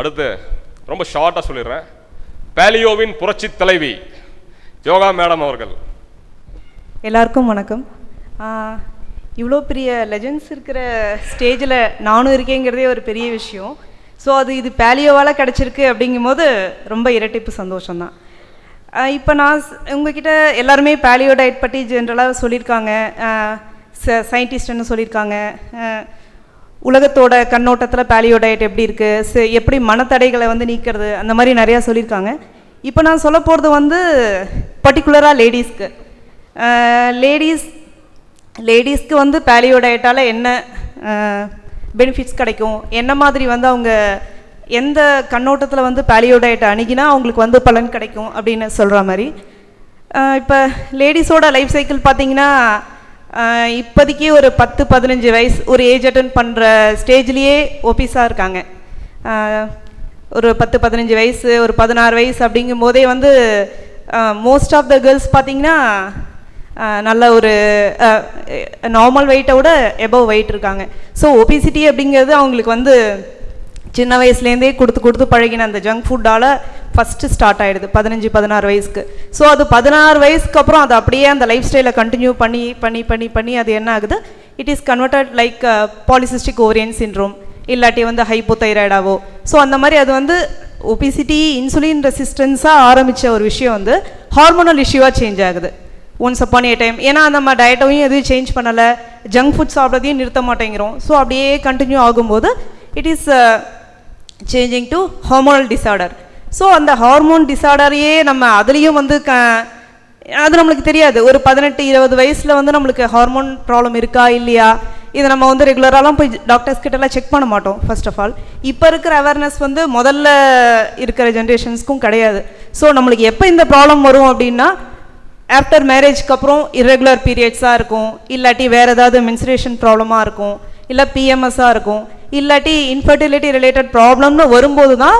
அடுத்து ரொம்ப ஷார்ட்டாக சொல்லிடுறேன். பேலியோவின் புரட்சி தலைவி யோகா மேடம் அவர்கள். எல்லாருக்கும் வணக்கம். இவ்வளோ பெரிய லெஜண்ட்ஸ் இருக்கிற ஸ்டேஜில் நானும் இருக்கேங்கிறதே ஒரு பெரிய விஷயம். ஸோ இது பேலியோவால் கிடச்சிருக்கு அப்படிங்கும்போது ரொம்ப இரட்டிப்பு சந்தோஷம்தான். இப்போ நான் உங்ககிட்ட எல்லாருமே பேலியோ டயட் பற்றி ஜென்ரலாக சொல்லியிருக்காங்க, சயின்டிஸ்ட்னு சொல்லியிருக்காங்க, உலகத்தோட கண்ணோட்டத்தில் பேலியோ டயட் எப்படி இருக்குது, எப்படி மனத்தடைகளை வந்து நீக்கிறது, அந்த மாதிரி நிறையா சொல்லியிருக்காங்க. இப்போ நான் சொல்ல போகிறது பர்டிகுலராக லேடிஸ்க்கு வந்து பேலியோ டயட்டால் என்ன பெனிஃபிட்ஸ் கிடைக்கும், என்ன மாதிரி வந்து அவங்க எந்த கண்ணோட்டத்தில் வந்து பேலியோ டயட்டை அணுகினா அவங்களுக்கு வந்து பலன் கிடைக்கும் அப்படின்னு சொல்கிற மாதிரி. இப்போ லேடிஸோட லைஃப் சைக்கிள் பார்த்திங்கன்னா இப்போதைக்கு ஒரு 10-15 வயசு ஒரு ஏஜ் அட்டன் பண்ணுற ஸ்டேஜ்லேயே ஒபிஸாக இருக்காங்க. ஒரு 10-15 வயசு ஒரு 16 வயசு அப்படிங்கும் போதே வந்து மோஸ்ட் ஆஃப் த கேர்ள்ஸ் பார்த்திங்கன்னா நல்ல ஒரு நார்மல் வெயிட்டை விட எபவ் வெயிட் இருக்காங்க. ஸோ ஒபிசிட்டி அப்படிங்கிறது அவங்களுக்கு வந்து சின்ன வயசுலேருந்தே கொடுத்து பழகின அந்த ஜங்க் ஃபுட்டால் ஃபஸ்ட்டு ஸ்டார்ட் ஆகிடுது 15-16 வயசுக்கு. ஸோ அது 16 வயசுக்கு அப்புறம் அது அப்படியே அந்த லைஃப் ஸ்டைலை கண்டினியூ பண்ணி அது என்ன ஆகுது, it is converted like polycystic ovarian syndrome, இல்லாட்டி வந்து ஹைப்போதைராய்டாவோ. ஸோ அந்த மாதிரி அது வந்து ஒபிசிட்டி இன்சுலின் ரெசிஸ்டன்ஸாக ஆரம்பித்த ஒரு விஷயம் வந்து ஹார்மோனல் இஷ்யூவாக சேஞ்ச் ஆகுது ஒன்ஸ் அப்பான் ஏ டைம். ஏன்னா நம்ம டயட்டையும் எதுவும் சேஞ்ச் பண்ணலை, ஜங்க் ஃபுட் சாப்பிட்றதையும் நிறுத்த மாட்டேங்கிறோம். ஸோ அப்படியே கண்டினியூ ஆகும்போது it is changing to hormonal disorder. So அந்த ஹார்மோன் டிஸார்டரையே நம்ம அதுலேயும் வந்து அது நம்மளுக்கு தெரியாது. ஒரு 18-20 வயசில் வந்து நம்மளுக்கு ஹார்மோன் ப்ராப்ளம் இருக்கா இல்லையா, இதை நம்ம வந்து ரெகுலராலாம் போய் டாக்டர்ஸ் கிட்டலாம் செக் பண்ண மாட்டோம். ஃபர்ஸ்ட் ஆஃப் ஆல் இப்போ இருக்கிற அவேர்னஸ் வந்து முதல்ல இருக்கிற ஜென்ரேஷன்ஸ்க்கும் கிடையாது. ஸோ நம்மளுக்கு எப்போ இந்த ப்ராப்ளம் வரும் அப்படின்னா ஆஃப்டர் மேரேஜ்க்கு அப்புறம் இர்ரெகுலர் பீரியட்ஸாக இருக்கும், இல்லாட்டி வேறு ஏதாவது மென்சுரேஷன் ப்ராப்ளமாக இருக்கும், இல்லை பிஎம்எஸ்ஸாக இருக்கும், இல்லாட்டி இன்ஃபர்டிலிட்டி ரிலேட்டட் ப்ராப்ளம்னு வரும்போது தான்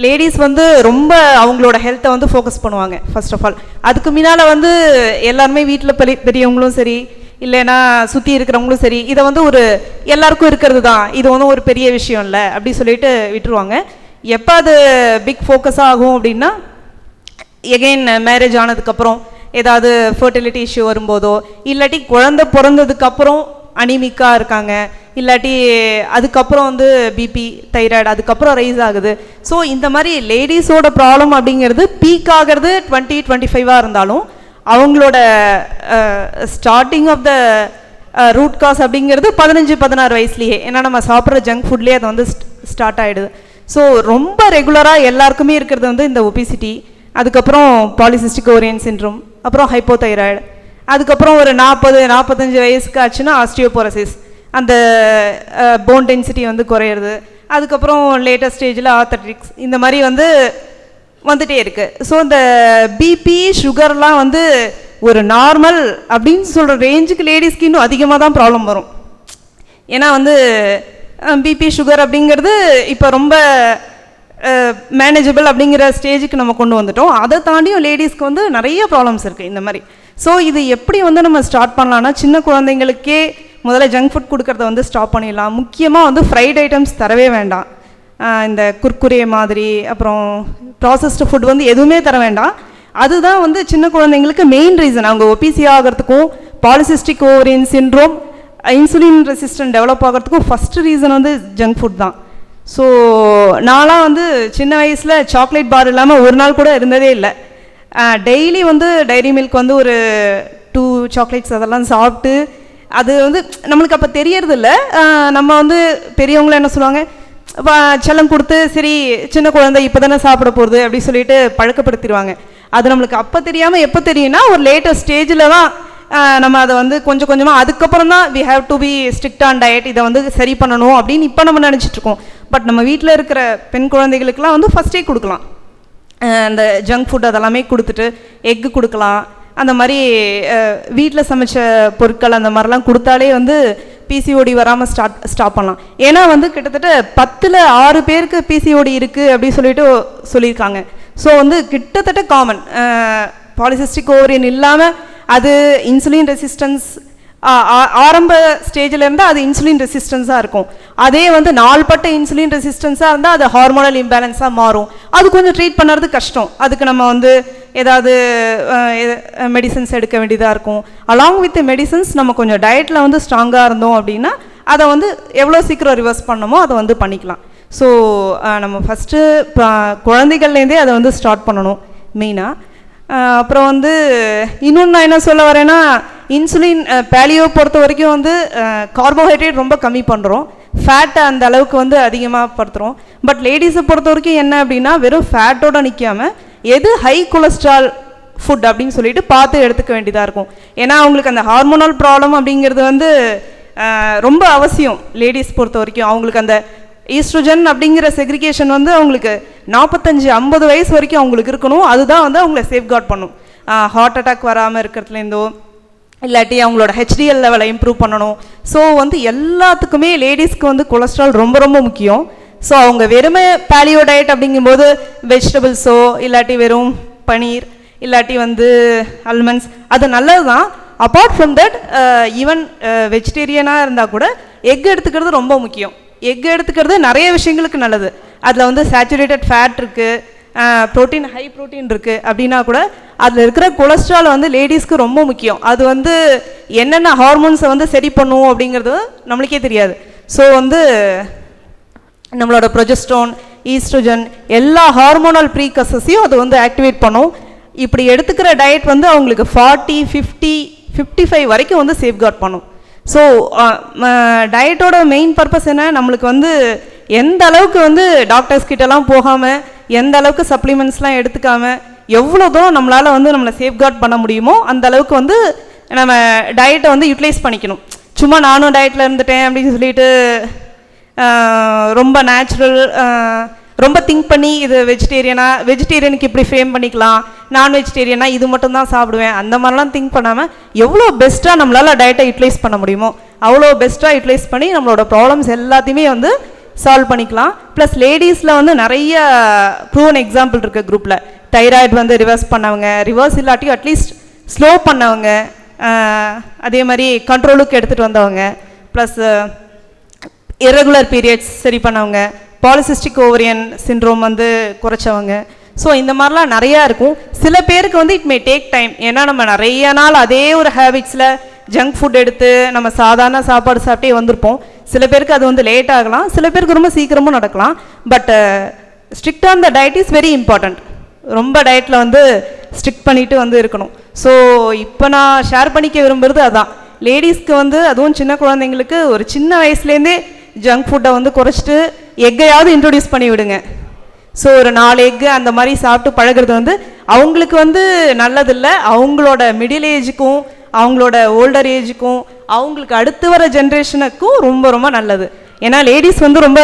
லேடிஸ் வந்து ரொம்ப அவங்களோட ஹெல்த்தை வந்து ஃபோக்கஸ் பண்ணுவாங்க ஃபர்ஸ்ட் ஆஃப் ஆல். அதுக்கு முன்னால் வந்து எல்லாருமே வீட்டில் பெரியவங்களும் சரி இல்லைன்னா சுற்றி இருக்கிறவங்களும் சரி இதை வந்து ஒரு எல்லாருக்கும் இருக்கிறது தான், இது ஒன்றும் ஒரு பெரிய விஷயம் இல்லை அப்படி சொல்லிட்டு விட்டுருவாங்க. எப்போ அது பிக் ஃபோக்கஸ் ஆகும் அப்படின்னா எகெயின் மேரேஜ் ஆனதுக்கப்புறம் ஏதாவது ஃபர்டிலிட்டி இஷ்யூ வரும்போதோ, இல்லாட்டி குழந்தை பிறந்ததுக்கப்புறம் அனிமிக்காக இருக்காங்க, இல்லாட்டி அதுக்கப்புறம் வந்து பிபி தைராய்டு அதுக்கப்புறம் ரைஸ் ஆகுது. ஸோ இந்த மாதிரி லேடிஸோட ப்ராப்ளம் அப்படிங்கிறது பீக் ஆகிறது 20-25 இருந்தாலும் அவங்களோட starting of the root cause அப்படிங்கிறது 15-16 வயசுலேயே. ஏன்னா நம்ம சாப்பிட்ற ஜங்க் ஃபுட்லேயே அது வந்து ஸ்டார்ட் ஆகிடுது. ஸோ ரொம்ப ரெகுலராக எல்லாருக்குமே இருக்கிறது வந்து இந்த ஒபிசிட்டி, அதுக்கப்புறம் பாலிசிஸ்டிக் ஓரியன் சிண்ட்ரோம், அப்புறம் ஹைப்போதைராய்டு, அதுக்கப்புறம் ஒரு 40-45 வயசுக்கு ஆச்சுன்னா ஆஸ்டியோபோரோசிஸ், அந்த போன் டென்சிட்டி வந்து குறையிறது, அதுக்கப்புறம் லேட்டஸ்ட் ஸ்டேஜில் ஆர்த்தட்டிக்ஸ், இந்த மாதிரி வந்துட்டே இருக்குது. ஸோ இந்த பிபி சுகர்லாம் வந்து ஒரு நார்மல் அப்படின்னு சொல்கிற ரேஞ்சுக்கு லேடிஸ்க்கு இன்னும் அதிகமாக தான் ப்ராப்ளம் வரும். ஏன்னா வந்து பிபி சுகர் அப்படிங்கிறது இப்போ ரொம்ப மேனேஜபிள் அப்படிங்கிற ஸ்டேஜுக்கு நம்ம கொண்டு வந்துட்டோம். அதை தாண்டியும் லேடிஸ்க்கு வந்து நிறைய ப்ராப்ளம்ஸ் இருக்குது இந்த மாதிரி. ஸோ இது எப்படி வந்து நம்ம ஸ்டார்ட் பண்ணலான்னா சின்ன குழந்தைங்களுக்கே முதல்ல ஜங்க் ஃபுட் கொடுக்கறத வந்து ஸ்டாப் பண்ணிடலாம். முக்கியமாக வந்து ஃப்ரைட் ஐட்டம்ஸ் தரவே வேண்டாம். இந்த குர்குரே மாதிரி அப்புறம் ப்ராசஸ்டு ஃபுட் வந்து எதுவுமே தர வேண்டாம். அதுதான் வந்து சின்ன குழந்தைங்களுக்கு மெயின் ரீசன் அவங்க ஒபிசி ஆகிறதுக்கும் polycystic ovarian syndrome insulin resistant develop ஆகிறதுக்கும் ஃபஸ்ட்டு ரீசன் வந்து ஜங்க் ஃபுட் தான். ஸோ நான்லாம் வந்து சின்ன வயசில் சாக்லேட் பார் இல்லாமல் ஒரு நாள் கூட இருந்ததே இல்லை. டெய்லி வந்து டைரி மில்க் வந்து ஒரு 2 சாக்லேட்ஸ் அதெல்லாம் சாப்பிட்டு அது வந்து நம்மளுக்கு அப்போ தெரியறதில்ல. நம்ம வந்து பெரியவங்கள என்ன சொல்லுவாங்க, செல்லம் கொடுத்து சரி சின்ன குழந்தை இப்போ தானே சாப்பிட போகிறது அப்படி சொல்லிட்டு பழக்கப்படுத்திடுவாங்க. அது நம்மளுக்கு அப்போ தெரியாமல் எப்போ தெரியும்னா ஒரு லேட்டஸ்ட் ஸ்டேஜில் தான் நம்ம அதை வந்து கொஞ்சம் கொஞ்சமாக அதுக்கப்புறம் தான் we have to be strict on diet, இதை வந்து சரி பண்ணணும் அப்படின்னு இப்போ நம்ம நினச்சிட்ருக்கோம். பட் நம்ம வீட்டில் இருக்கிற பெண் குழந்தைகளுக்கெல்லாம் வந்து ஃபஸ்ட்டே கொடுக்கலாம். அந்த ஜங்க் ஃபுட் அதெல்லாமே கொடுத்துட்டு எக்கு கொடுக்கலாம். அந்த மாதிரி வீட்டில் சமைச்ச பொருட்கள் அந்த மாதிரிலாம் கொடுத்தாலே வந்து பிசிஓடி வராமல் ஸ்டாப் பண்ணலாம். ஏன்னா வந்து கிட்டத்தட்ட 10ல் 6 பேருக்கு பிசிஓடி இருக்குது அப்படின்னு சொல்லிட்டு சொல்லியிருக்காங்க. ஸோ வந்து கிட்டத்தட்ட காமன் பாலிசிஸ்டிக் ஓவரியன் இல்லாமல் அது இன்சுலின் ரெசிஸ்டன்ஸ் ஆரம்ப ஸ்டேஜில் இருந்தால் அது இன்சுலின் ரெசிஸ்டன்ஸாக இருக்கும். அதே வந்து நாள்பட்ட இன்சுலின் ரெசிஸ்டன்ஸாக இருந்தால் அது ஹார்மோனல் இம்பேலன்ஸாக மாறும். அது கொஞ்சம் ட்ரீட் பண்ணுறது கஷ்டம். அதுக்கு நம்ம வந்து ஏதாவது மெடிசன்ஸ் எடுக்க வேண்டியதாக இருக்கும். அலாங் வித் மெடிசன்ஸ் நம்ம கொஞ்சம் டயட்டில் வந்து ஸ்ட்ராங்காக இருந்தோம் அப்படின்னா அதை வந்து எவ்வளோ சீக்கிரம் ரிவர்ஸ் பண்ணணுமோ அதை வந்து பண்ணிக்கலாம். ஸோ நம்ம ஃபஸ்ட்டு குழந்தைகள்லேருந்தே அதை வந்து ஸ்டார்ட் பண்ணணும் மெயினாக. அப்புறம் வந்து இன்னொன்று நான் என்ன சொல்ல வரேன்னா, இன்சுலின் பேலியோ பொறுத்த வரைக்கும் வந்து கார்போஹைட்ரேட் ரொம்ப கம்மி பண்ணுறோம், ஃபேட்டை அந்த அளவுக்கு வந்து அதிகமாக படுத்துகிறோம். பட் லேடிஸை பொறுத்த வரைக்கும் என்ன அப்படின்னா, வெறும் ஃபேட்டோடு நிற்காமல் எது ஹை கொலஸ்ட்ரால் ஃபுட் அப்படின்னு சொல்லிட்டு பார்த்து எடுத்துக்க வேண்டியதாக இருக்கும். ஏன்னா அவங்களுக்கு அந்த ஹார்மோனல் ப்ராப்ளம் அப்படிங்கிறது வந்து ரொம்ப அவசியம். லேடிஸ் பொறுத்த வரைக்கும் அவங்களுக்கு அந்த ஈஸ்ட்ரோஜன் அப்படிங்கிற செக்ரிகேஷன் வந்து அவங்களுக்கு 45-50 வயசு வரைக்கும் அவங்களுக்கு இருக்கணும். அதுதான் வந்து அவங்கள சேஃப்கார்ட் பண்ணும். ஹார்ட் அட்டாக் வராமல் இருக்கிறதுலேருந்தோ இல்லாட்டி அவங்களோட ஹெச்டிஎல் லெவலை இம்ப்ரூவ் பண்ணணும். ஸோ வந்து எல்லாத்துக்குமே லேடிஸ்க்கு வந்து கொலஸ்ட்ரால் ரொம்ப ரொம்ப முக்கியம். ஸோ அவங்க வெறுமே பேலியோ டயட் அப்படிங்கும்போது வெஜிடபிள்ஸோ இல்லாட்டி வெறும் பனீர் இல்லாட்டி வந்து அல்மண்ட்ஸ் அது நல்லது தான். அப்பார்ட் ஃப்ரம் தட் ஈவன் வெஜிடேரியனாக இருந்தால் கூட எக் எடுத்துக்கிறது ரொம்ப முக்கியம். எக் எடுத்துக்கிறது நிறைய விஷயங்களுக்கு நல்லது. அதில் வந்து சேச்சுரேட்டட் ஃபேட் இருக்குது, ப்ரோட்டீன் ஹை ப்ரோட்டீன் இருக்குது. அப்படின்னா கூட அதில் இருக்கிற கொலஸ்ட்ரால் வந்து லேடிஸ்க்கு ரொம்ப முக்கியம். அது வந்து என்னென்ன ஹார்மோன்ஸை வந்து சரி பண்ணும் அப்படிங்கிறது நம்மளுக்கே தெரியாது. ஸோ வந்து நம்மளோட ப்ரொஜெஸ்ட்ரோன், ஈஸ்ட்ரோஜன் எல்லா ஹார்மோனல் ப்ரீகசஸையும் அது வந்து ஆக்டிவேட் பண்ணும். இப்படி எடுத்துக்கிற டயட் வந்து அவங்களுக்கு 40, 50, 55 வரைக்கும் வந்து சேஃப்கார்ட் பண்ணும். ஸோ டயட்டோட மெயின் பர்பஸ் என்ன, நம்மளுக்கு வந்து எந்த அளவுக்கு வந்து டாக்டர்ஸ் கிட்டலாம் போகாமல் எந்த அளவுக்கு சப்ளிமெண்ட்ஸ்லாம் எடுத்துக்காமல் எவ்வளோ தூரம் நம்மளால் வந்து நம்மளை சேஃப்கார்ட் பண்ண முடியுமோ அந்த அளவுக்கு வந்து நம்ம டயட்டை வந்து யூட்டிலைஸ் பண்ணிக்கணும். சும்மா நானும் டயட்டில் இருந்துட்டேன் அப்படின்னு சொல்லிட்டு ரொம்ப நேச்சுரல் ரொம்ப திங்க் பண்ணி இது வெஜிடேரியனுக்கு இப்படி ஃப்ரேம் பண்ணிக்கலாம், நான் வெஜிடேரியனா இது மட்டும் தான் சாப்பிடுவேன், அந்த மாதிரிலாம் திங்க் பண்ணாமல் எவ்வளோ பெஸ்ட்டாக நம்மளால் டயட்டை யூட்டிலைஸ் பண்ண முடியுமோ அவ்வளோ பெஸ்ட்டாக யூட்டிலைஸ் பண்ணி நம்மளோட ப்ராப்ளம்ஸ் எல்லாத்தையுமே வந்து சால்வ் பண்ணிக்கலாம். ப்ளஸ் லேடிஸில் வந்து நிறைய ப்ரூவன் எக்ஸாம்பிள் இருக்குது குரூப்பில். தைராய்டு வந்து ரிவர்ஸ் பண்ணவங்க, ரிவர்ஸ் இல்லாட்டி அட்லீஸ்ட் ஸ்லோ பண்ணவங்க, அதே மாதிரி கண்ட்ரோலுக்கு எடுத்துகிட்டு வந்தவங்க, ப்ளஸ் இரெகுலர் பீரியட்ஸ் சரி பண்ணவங்க, பாலிசிஸ்டிக் ஓவரியன் சிண்ட்ரோம் வந்து குறைச்சவங்க. ஸோ இந்த மாதிரிலாம் நிறையா இருக்கும். சில பேருக்கு வந்து இட் மே டேக் டைம். ஏன்னா நம்ம நிறைய நாள் அதே ஒரு ஹேபிட்ஸில் ஜங்க் ஃபுட் எடுத்து நம்ம சாதாரண சாப்பாடு சாப்பிட்டே வந்திருப்போம். சில பேருக்கு அது வந்து லேட் ஆகலாம், சில பேருக்கு ரொம்ப சீக்கிரமும் நடக்கலாம். But strict on the diet is very important. ரொம்ப டயட்டில் வந்து ஸ்ட்ரிக்ட் பண்ணிட்டு வந்து இருக்கணும். ஸோ இப்போ நான் ஷேர் பண்ணிக்க விரும்புகிறது அதான். லேடிஸ்க்கு வந்து அதுவும் சின்ன குழந்தைங்களுக்கு ஒரு சின்ன வயசுலேருந்தே ஜங்க் ஃபுட்டை வந்து குறைச்சிட்டு எக்கையாவது இன்ட்ரொடியூஸ் பண்ணி விடுங்க. ஸோ ஒரு 4 எக்கு அந்த மாதிரி சாப்பிட்டு பழகிறது வந்து அவங்களுக்கு வந்து நல்லதில்லை. அவங்களோட மிடில் ஏஜுக்கும் அவங்களோட ஓல்டர் ஏஜுக்கும் அவங்களுக்கு அடுத்து வர ஜென்ரேஷனுக்கும் ரொம்ப ரொம்ப நல்லது. ஏன்னா லேடிஸ் வந்து ரொம்ப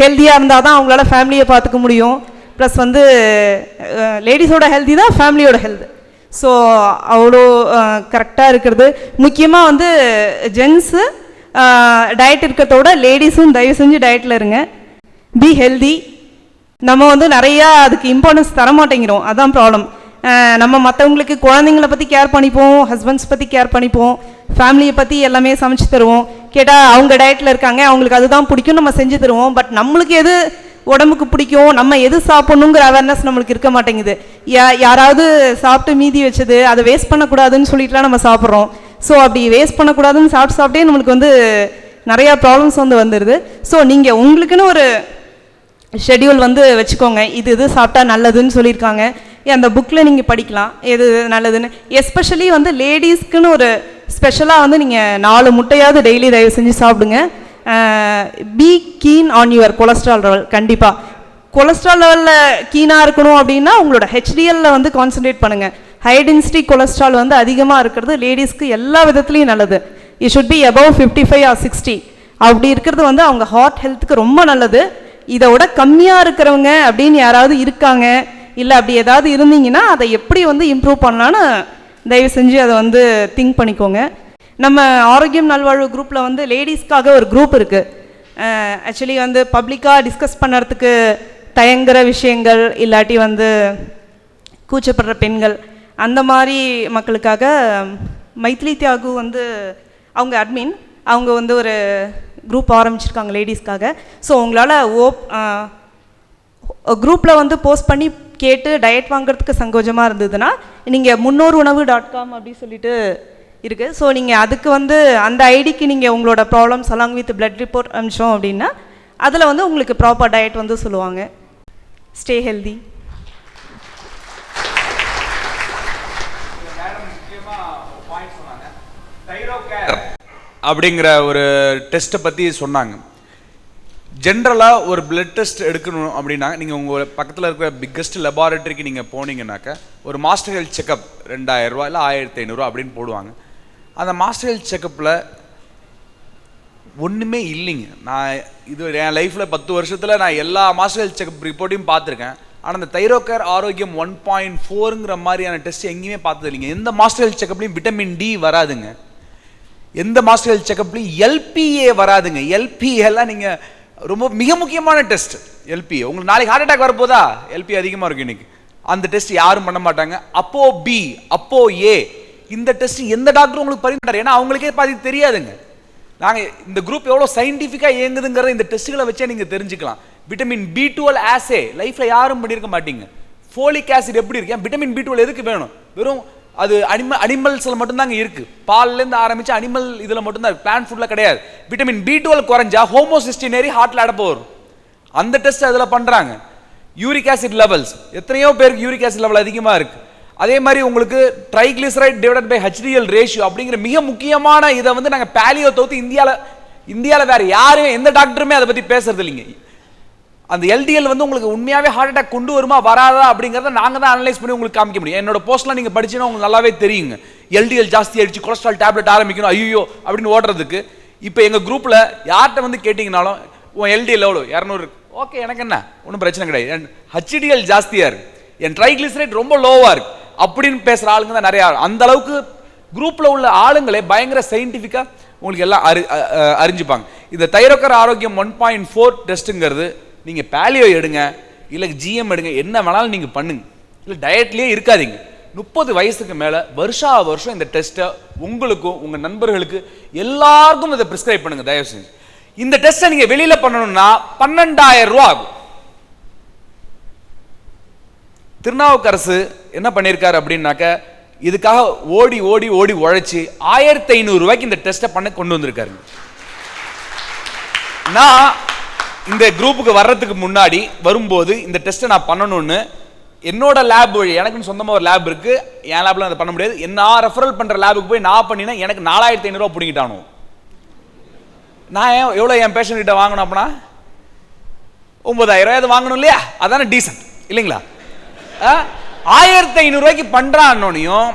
ஹெல்த்தியாக இருந்தால் தான் அவங்களால ஃபேமிலியை பார்த்துக்க முடியும். ப்ளஸ் வந்து லேடிஸோட ஹெல்த்தி தான் ஃபேமிலியோட ஹெல்த். ஸோ அவ்வளோ கரெக்டாக இருக்கிறது முக்கியமாக வந்து ஜென்ஸு டயட் இருக்கிறதோட லேடிஸும் தயவு செஞ்சு டயட்டில் இருங்க. B healthy. நம்ம வந்து நிறையா அதுக்கு இம்பார்ட்டன்ஸ் தர மாட்டேங்கிறோம், அதுதான் ப்ராப்ளம். நம்ம மற்றவங்களுக்கு குழந்தைங்கள பற்றி கேர் பண்ணிப்போம், ஹஸ்பண்ட்ஸ் பற்றி கேர் பண்ணிப்போம், ஃபேமிலியை பற்றி எல்லாமே சமைச்சு தருவோம். கேட்டால் அவங்க டயட்டில் இருக்காங்க, அவங்களுக்கு அதுதான் பிடிக்கும், நம்ம செஞ்சு தருவோம். பட் நம்மளுக்கு எது உடம்புக்கு பிடிக்கும், நம்ம எது சாப்பிட்ணுங்கிற அவேர்னஸ் நம்மளுக்கு இருக்க மாட்டேங்குது. யாராவது சாப்பிட்டு மீதி வச்சது அதை வேஸ்ட் பண்ணக்கூடாதுன்னு சொல்லிட்டுலாம் நம்ம சாப்பிட்றோம். ஸோ அப்படி வேஸ்ட் பண்ணக்கூடாதுன்னு சாப்பிட்டே நம்மளுக்கு வந்து நிறையா ப்ராப்ளம்ஸ் வந்து வந்துடுது. ஸோ நீங்கள் உங்களுக்குன்னு ஒரு ஷெட்யூல் வந்து வச்சுக்கோங்க. இது சாப்பிட்டா நல்லதுன்னு சொல்லியிருக்காங்க, அந்த புக்கில் நீங்கள் படிக்கலாம் எது நல்லதுன்னு. எஸ்பெஷலி வந்து லேடிஸ்க்குன்னு ஒரு ஸ்பெஷலாக வந்து நீங்கள் 4 முட்டையாவது டெய்லி தயவு செஞ்சு சாப்பிடுங்க. Be keen on your cholesterol level. கண்டிப்பாக கொலஸ்ட்ரால் லெவலில் கீனாக இருக்கணும் அப்படின்னா உங்களோட ஹெச்டிஎல்லில் வந்து கான்சன்ட்ரேட் பண்ணுங்கள். ஹை டென்சிட்டி கொலஸ்ட்ரால் வந்து அதிகமாக இருக்கிறது லேடிஸ்க்கு எல்லா விதத்துலையும் நல்லது. It should be above 55 or 60. அப்படி இருக்கிறது வந்து அவங்க ஹார்ட் ஹெல்த்துக்கு ரொம்ப நல்லது. இதோட கம்மியாக இருக்கிறவங்க அப்படின்னு யாராவது இருக்காங்க, இல்லை அப்படி ஏதாவது இருந்தீங்கன்னா அதை எப்படி வந்து இம்ப்ரூவ் பண்ணலான்னு தயவு செஞ்சு அதை வந்து திங்க் பண்ணிக்கோங்க. நம்ம ஆரோக்கியம் நல்வாழ்வு குரூப்பில் வந்து லேடிஸ்க்காக ஒரு குரூப் இருக்குது. ஆக்சுவலி வந்து பப்ளிக்காக டிஸ்கஸ் பண்ணுறதுக்கு தயங்குற விஷயங்கள் இல்லாட்டி வந்து கூச்சப்படுற பெண்கள் அந்த மாதிரி மக்களுக்காக மைத்லி தியாகு வந்து அவங்க அட்மின், அவங்க வந்து ஒரு குரூப் ஆரம்பிச்சிருக்காங்க லேடிஸ்க்காக. ஸோ உங்களால் குரூப்பில் வந்து போஸ்ட் பண்ணி கேட்டு டயட் வாங்குறதுக்கு சங்கோஜமாக இருந்ததுன்னா நீங்கள் முன்னோருணவு.com அப்படி சொல்லிட்டு இருக்குது. ஸோ நீங்கள் அதுக்கு வந்து அந்த ஐடிக்கு நீங்கள் உங்களோட problems along with blood report அனுப்பிச்சோம் அப்படின்னா அதில் வந்து உங்களுக்கு ப்ராப்பர் டயட் வந்து சொல்லுவாங்க. Stay healthy. அப்படிங்கிற ஒரு டெஸ்ட்டை பற்றி சொன்னாங்க. ஜென்ரலாக ஒரு பிளட் டெஸ்ட் எடுக்கணும் அப்படின்னா நீங்கள் உங்கள் பக்கத்தில் இருக்கிற பிக்கஸ்ட் லெபார்ட்டரிக்கு நீங்கள் போனீங்கன்னாக்க ஒரு மாஸ்டர் ஹெல்த் செக்கப் 2000 ரூபா இல்லை 1500 அப்படின்னு போடுவாங்க. அந்த மாஸ்டர் ஹெல்த் செக்கப்பில் ஒன்றுமே இல்லைங்க. நான் இது என் லைஃப்பில் 10 வருஷத்தில் நான் எல்லா மாஸ்டர் ஹெல்த் செக்கப் ரிப்போர்ட்டையும் பார்த்துருக்கேன். ஆனால் அந்த தைரோகேர் ஆரோக்கியம் 1.4ங்கிற மாதிரியான டெஸ்ட் எங்கேயுமே பார்த்தது இல்லைங்க. எந்த மாஸ்டர் ஹெல்த் செக்கப்லையும் விட்டமின் டி வராதுங்க. எந்த மாஸ்டர் ஹெல்த் செக்கப்லையும் எல்பிஏ வராதுங்க. எல்பிஏலாம் நீங்கள் ரொம்ப மிக முக்கியமான டெஸ்ட் எல்பிஏ. உங்களுக்கு நாளைக்கு ஹார்ட் அட்டாக் வரப்போதா, எல்பி அதிகமாக இருக்கும் இன்னைக்கு. அந்த டெஸ்ட் யாரும் பண்ண மாட்டாங்க. அப்போ பி, அப்போ ஏ, இந்த டெஸ்ட் எந்த டாக்டரும் உங்களுக்கு பரிமாட்டார். ஏன்னா அவங்களுக்கே பாதி தெரியாதுங்க. நாங்கள் இந்த குரூப் எவ்வளோ சயின்டிஃபிக்காக இயங்குதுங்கிறத இந்த டெஸ்ட்டுகளை வச்சே நீங்கள் தெரிஞ்சுக்கலாம். விட்டமின் B12 ஆசே லைஃப்பில் யாரும் பண்ணியிருக்க மாட்டீங்க. ஃபோலிக் ஆசிட் எப்படி இருக்கு? விட்டமின் B12 எதுக்கு வேணும்? வெறும் அது அனிமல்ஸில் மட்டும்தாங்க இருக்குது. பால்லேருந்து ஆரம்பித்து அனிமல் இதில் மட்டும்தான் இருக்குது, பிளான்ட் ஃபுட்டில் கிடையாது. விட்டமின் B12 குறைஞ்சா ஹோமோசிஸ்டினரி ஹார்ட்டில் அடப்பு வரும். அந்த டெஸ்ட் அதில் பண்ணுறாங்க. யூரிக் ஆசிட் லெவல்ஸ், எத்தனையோ பேருக்கு யூரிக் ஆசிட் லெவல் அதிகமாக இருக்குது. அதே மாதிரி உங்களுக்கு triglyceride divided by HDL ratio அப்படிங்கிற மிக முக்கியமான இதை வந்து நாங்கள் பேலியோ தவிர்த்து இந்தியாவில் வேறு யாருமே எந்த டாக்டருமே அதை பற்றி பேசுறது இல்லைங்க. அந்த LDL வந்து உங்களுக்கு உண்மையாகவே ஹார்ட் அட்டாக் கொண்டு வருமா வராதா அப்படிங்கிறத நாங்கள் தான் அனலைஸ் பண்ணி உங்களுக்கு காமிக்க முடியும். என்னோட போஸ்ட்லாம் நீங்கள் படிச்சீங்கன்னா உங்களுக்கு நல்லாவே தெரியுங்க. LDL ஜாஸ்தி ஆயிடுச்சு, கொலஸ்ட்ரால் டேப்லெட் ஆரம்பிக்கணும் ஐயோ அப்படின்னு ஓடுறதுக்கு. இப்போ எங்கள் குரூப்பில் யார்கிட்ட வந்து கேட்டிங்கனாலும் உன் LDL எவ்வளோ 200 ஓகே, எனக்கு என்ன ஒன்றும் பிரச்சனை கிடையாது. என் HDL ஜாஸ்தியாக இருக்குது, என் ட்ரைக்ளிசரைட் ரொம்ப லோவாக இருக்குது அப்படின்னு பேசுகிற ஆளுங்க தான் நிறையா. அந்த அளவுக்கு குரூப்பில் உள்ள ஆளுங்களே பயங்கர சயின்டிஃபிக்காக உங்களுக்கு எல்லாம் அறிஞ்சுப்பாங்க. இந்த தைரோகேர் ஆரோக்கியம் 1.4 டெஸ்ட்டுங்கிறது நீங்கள் பேலியோ எடுங்க, இல்லை GM எடுங்க, என்ன வேணாலும் நீங்கள் பண்ணுங்க, இல்லை டயட்லேயே இருக்காதீங்க. 30 வயசுக்கு மேலே வருஷம் இந்த டெஸ்ட்டை உங்களுக்கும் உங்கள் நண்பர்களுக்கு எல்லாருக்கும் இதை ப்ரிஸ்கிரைப் பண்ணுங்க தயவு செஞ்சு. இந்த டெஸ்ட்டை நீங்கள் வெளியில் பண்ணணும்னா 12000 ரூபா ஆகும். திருநாவுக்கரசு என்ன பண்ணியிருக்காரு அப்படின்னாக்க இதுக்காக ஓடி ஓடி ஓடி உழைச்சி 1500 ரூபாய்க்கு இந்த டெஸ்ட்டை பண்ண கொண்டு வந்திருக்காரு. நான் இந்த குரூப்புக்கு வர்றதுக்கு முன்னாடி வரும்போது இந்த டெஸ்ட்டை நான் பண்ணணும்னு என்னோட லேப் வழி, எனக்குன்னு சொந்தமாக ஒரு லேப் இருக்குது, என் லேப்ல அதை பண்ண முடியாது. நான் ரெஃபரல் பண்ணுற லேபுக்கு போய் நான் பண்ணினா எனக்கு 4500 ரூபா பிடிங்கிட்டானோ. நான் எவ்வளோ என் பேஷண்ட் கிட்ட வாங்கணும் அப்படின்னா 9000 ரூபாய் வாங்கணும் இல்லையா? அதானே டீசன்ட் இல்லைங்களா? 1500 ரூபாய்க்கு பண்ணுறான்னொன்னையும்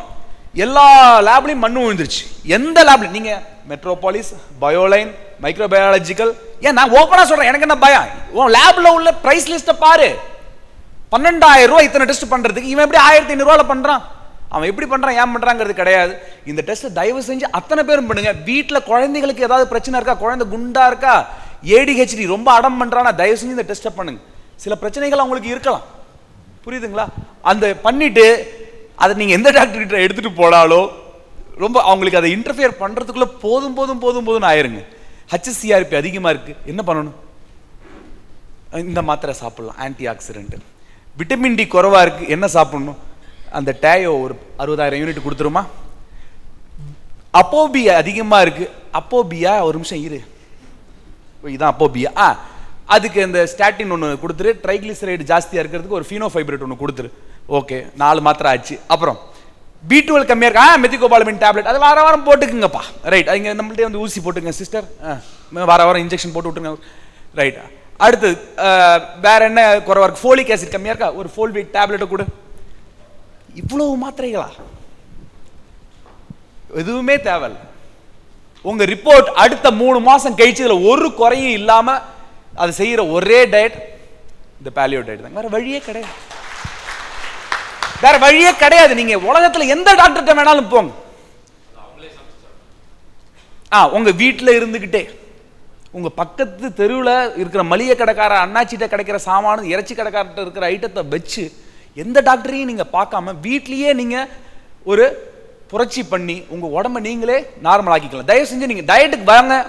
எல்லா லேப்லையும் மண்ணு விழுந்துருச்சு. எந்த லேப்ல நீங்கள் மெட்ரோபாலிஸ், பயோலைன், மைக்ரோபயாலஜிக்கல், ஏன் நான் ஓப்பனாக சொல்கிறேன், எனக்கு என்ன பயம்? உன் லேபில் உள்ள ப்ரைஸ் லிஸ்ட்டை பாரு. 12000 ரூபா இத்தனை டெஸ்ட் பண்ணுறதுக்கு இவன் எப்படி 1500 ரூபாயில் பண்ணுறான்? அவன் எப்படி பண்ணுறான், ஏன் பண்ணுறாங்கிறது கிடையாது. இந்த டெஸ்ட்டை தயவு செஞ்சு அத்தனை பேரும் பண்ணுங்க. வீட்டில் குழந்தைகளுக்கு ஏதாவது பிரச்சனை இருக்கா, குழந்தை குண்டா இருக்கா, ADHD ரொம்ப அடம் பண்ணுறான்னா தயவு செஞ்சு இந்த டெஸ்ட்டை பண்ணுங்க. சில பிரச்சனைகள் அவங்களுக்கு இருக்கலாம், புரியுதுங்களா? அந்த பண்ணிட்டு அதை நீங்கள் எந்த டாக்டர் கிட்ட எடுத்துகிட்டு போனாலும் ரொம்ப அவங்களுக்கு அதை இன்டர்ஃபியர் பண்ணுறதுக்குள்ளே போதும் ஆயிருங்க. HCRP அதிகமாக இருக்குது, என்ன பண்ணணும்? இந்த மாத்திரை சாப்பிடலாம், ஆன்டி ஆக்சிடென்ட். விட்டமின் டி குறைவாக இருக்குது, என்ன சாப்பிடணும்? அந்த டேயோ ஒரு 60000 யூனிட் கொடுத்துருமா? அப்போபியா அதிகமாக இருக்குது, அப்போபியா ஒரு நிமிஷம் இரு, இதான் அப்போபியா. அதுக்கு இந்த ஸ்டாட்டின் ஒன்று கொடுத்துரு, ட்ரைக்ளிசரைடு ஜாஸ்தியாக இருக்கிறதுக்கு ஒரு ஃபீனோஃபைப்ரேட் ஒன்று கொடுத்துரு. ஓகே, 4 மாத்திரை ஆச்சு. அப்புறம் B12 கம்மியாக இருக்கா, மெத்திகோபாலமின் டேப்லெட் அது வாரம் போட்டுக்குங்கப்பா. ரைட், அவங்க நம்மள்டே வந்து ஊசி போட்டுங்க சிஸ்டர், வாரம் இன்ஜெக்ஷன் போட்டு விட்டுருங்க. ரைட், அடுத்து வேற என்ன குறைவா இருக்கு? ஃபோலிக் ஆசிட் கம்மியாக இருக்கா, ஒரு ஃபோல்வேட் டேப்லெட்டை கொடு. இவ்வளவு மாத்திரைகளா? எதுவுமே தேவையில்லை. உங்க ரிப்போர்ட் அடுத்த 3 மாசம் கழிச்சு இதுல ஒரு குறையும் இல்லாம அது செய்யற ஒரே டயட் இந்த பேலியோ டயட் தான். வேற வழியே கிடையாது, வேற வழியே கிடையாது. நீங்க உலகத்துல எந்த டாக்டர்கிட்ட வேணாலும் போங்க, உங்க வீட்டில் இருந்துகிட்டே உங்க பக்கத்து தெருவில் இருக்கிற மளிகை கடைக்கார அண்ணாச்சிட்ட கிடைக்கிற சாமானு, இறைச்சி கடைக்காரர்கிட்ட இருக்கிற ஐட்டத்தை வச்சு எந்த டாக்டரையும் நீங்க பார்க்காம வீட்லயே நீங்க ஒரு புரட்சி பண்ணி உங்க உடம்ப நீங்களே நார்மல் ஆக்கிக்கலாம். தயவு செஞ்சு நீங்க டயட்டுக்கு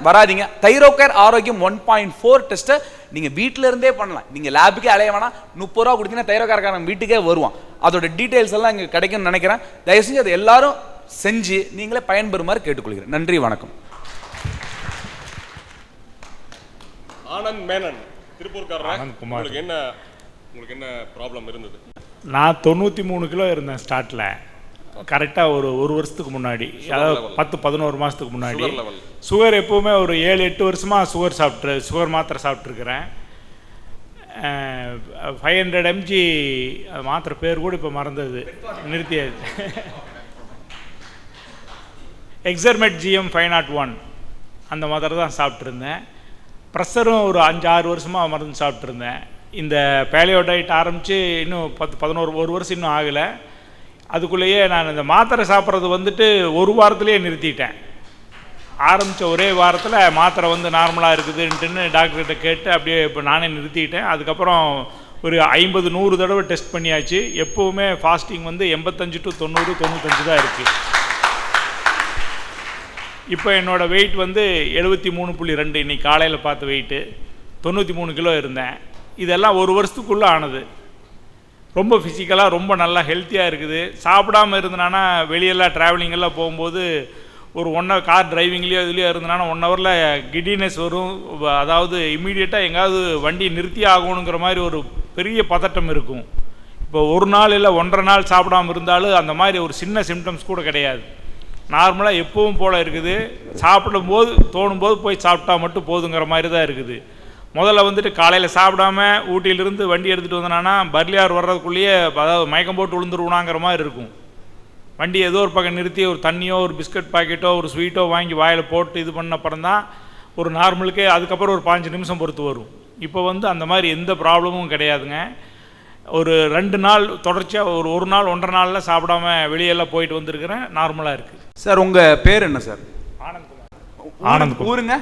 வராதீங்க. தைரோகேர் ஆரோக்கியம் 1.4 டெஸ்ட்டை நீங்க வீட்டில இருந்தே பண்ணலாம். நீங்க லேபுக்கே அலைய வேணாம். 30 ரூபா கொடுத்தீங்கன்னா தைரோகேர்காரன் வீட்டுக்கே வருவான். அதோட டீடைல்ஸ் எல்லாம் இங்க கிடைக்கும்னு நினைக்கிறேன். தயவு செஞ்சு அதை எல்லாரும் செஞ்சு நீங்களே பயன்பெறுமாறு கேட்டுக்கொள்கிறேன். நன்றி, வணக்கம். ஆனந்த் மேனன், திருப்பூர்காரர். உங்களுக்கு என்ன ப்ராப்ளம் இருந்தது? நான் 93 கிலோ இருந்தேன் ஸ்டார்ட்ல. கரெக்டாக ஒரு வருஷத்துக்கு முன்னாடி, அதாவது 10-11 மாதத்துக்கு முன்னாடி. சுகர் எப்போவுமே ஒரு 7-8 வருஷமாக சுகர் மாத்திரை சாப்பிட்ருக்கிறேன். 500 mg மாத்திரை பேர் கூட இப்போ மறந்தது, நிறுத்தியாச்சு. எக்ஸர்மெட் GM 501 அந்த மாத்திரை தான் சாப்பிட்ருந்தேன். ப்ரெஷரும் ஒரு 5-6 வருஷமாக மருந்து சாப்பிட்ருந்தேன். இந்த பேலியோ டயட் ஆரம்பித்து இன்னும் 10-11 வருஷம் இன்னும் ஆகலை. அதுக்குள்ளேயே நான் இந்த மாத்திரை சாப்பிட்றது வந்துட்டு ஒரு வாரத்திலேயே நிறுத்திட்டேன். ஆரம்பித்த ஒரே வாரத்தில் மாத்திரை வந்து நார்மலாக இருக்குதுன்ட்டுன்னு டாக்டர்கிட்ட கேட்டு அப்படியே இப்போ நானே நிறுத்திட்டேன். அதுக்கப்புறம் ஒரு 50-100 தடவை டெஸ்ட் பண்ணியாச்சு. எப்போவுமே ஃபாஸ்டிங் வந்து 85 to 90, 95 தான் இருக்குது. இப்போ என்னோடய வெயிட் வந்து 73.2. இன்றைக்கி காலையில் பார்த்த வெயிட்டு 93 கிலோ இருந்தேன். இதெல்லாம் ஒரு வருஷத்துக்குள்ளே ஆனது. ரொம்ப ஃபிசிக்கலாக ரொம்ப நல்லா ஹெல்த்தியாக இருக்குது. சாப்பிடாமல் இருந்தனானா வெளியெல்லாம் ட்ராவலிங்கெல்லாம் போகும்போது ஒரு 1 hour கார் டிரைவிங்லேயோ இதுலேயோ இருந்தனால 1 hourல கிடினஸ் வரும். அதாவது இம்மீடியட்டாக எங்காவது வண்டி நிறுத்தி ஆகணுங்கிற மாதிரி ஒரு பெரிய பதட்டம் இருக்கும். இப்போ ஒரு நாள் இல்லை 1.5 நாள் சாப்பிடாமல் இருந்தாலும் அந்த மாதிரி ஒரு சின்ன சிம்டம்ஸ் கூட கிடையாது. நார்மலாக எப்பவும் போல் இருக்குது. சாப்பிடும்போது தோணும்போது போய் சாப்பிட்டா மட்டும் போதுங்கிற மாதிரி தான் இருக்குது. முதல்ல வந்துட்டு காலையில் சாப்பிடாம ஊட்டியிலிருந்து வண்டி எடுத்துகிட்டு வந்தனான்னா பர்லியார் வர்றதுக்குள்ளேயே அதாவது மயக்கம் போட்டு விழுந்துருவாங்கிற மாதிரி இருக்கும். வண்டி ஏதோ ஒரு பக்கம் நிறுத்தி ஒரு தண்ணியோ ஒரு பிஸ்கட் பாக்கெட்டோ ஒரு ஸ்வீட்டோ வாங்கி வாயில் போட்டு இது பண்ண அப்புறம் தான் ஒரு நார்மலுக்கே அதுக்கப்புறம் ஒரு 5 நிமிஷம் பொறுத்து வரும். இப்போ வந்து அந்த மாதிரி எந்த ப்ராப்ளமும் கிடையாதுங்க. ஒரு 2 நாள் தொடர்ச்சியாக ஒரு நாள் 1.5 நாளில் சாப்பிடாம வெளியெல்லாம் போயிட்டு வந்திருக்கிறேன். நார்மலாக இருக்குது. சார் உங்கள் பேர் என்ன சார்? ஆனந்த். ஊருங்க?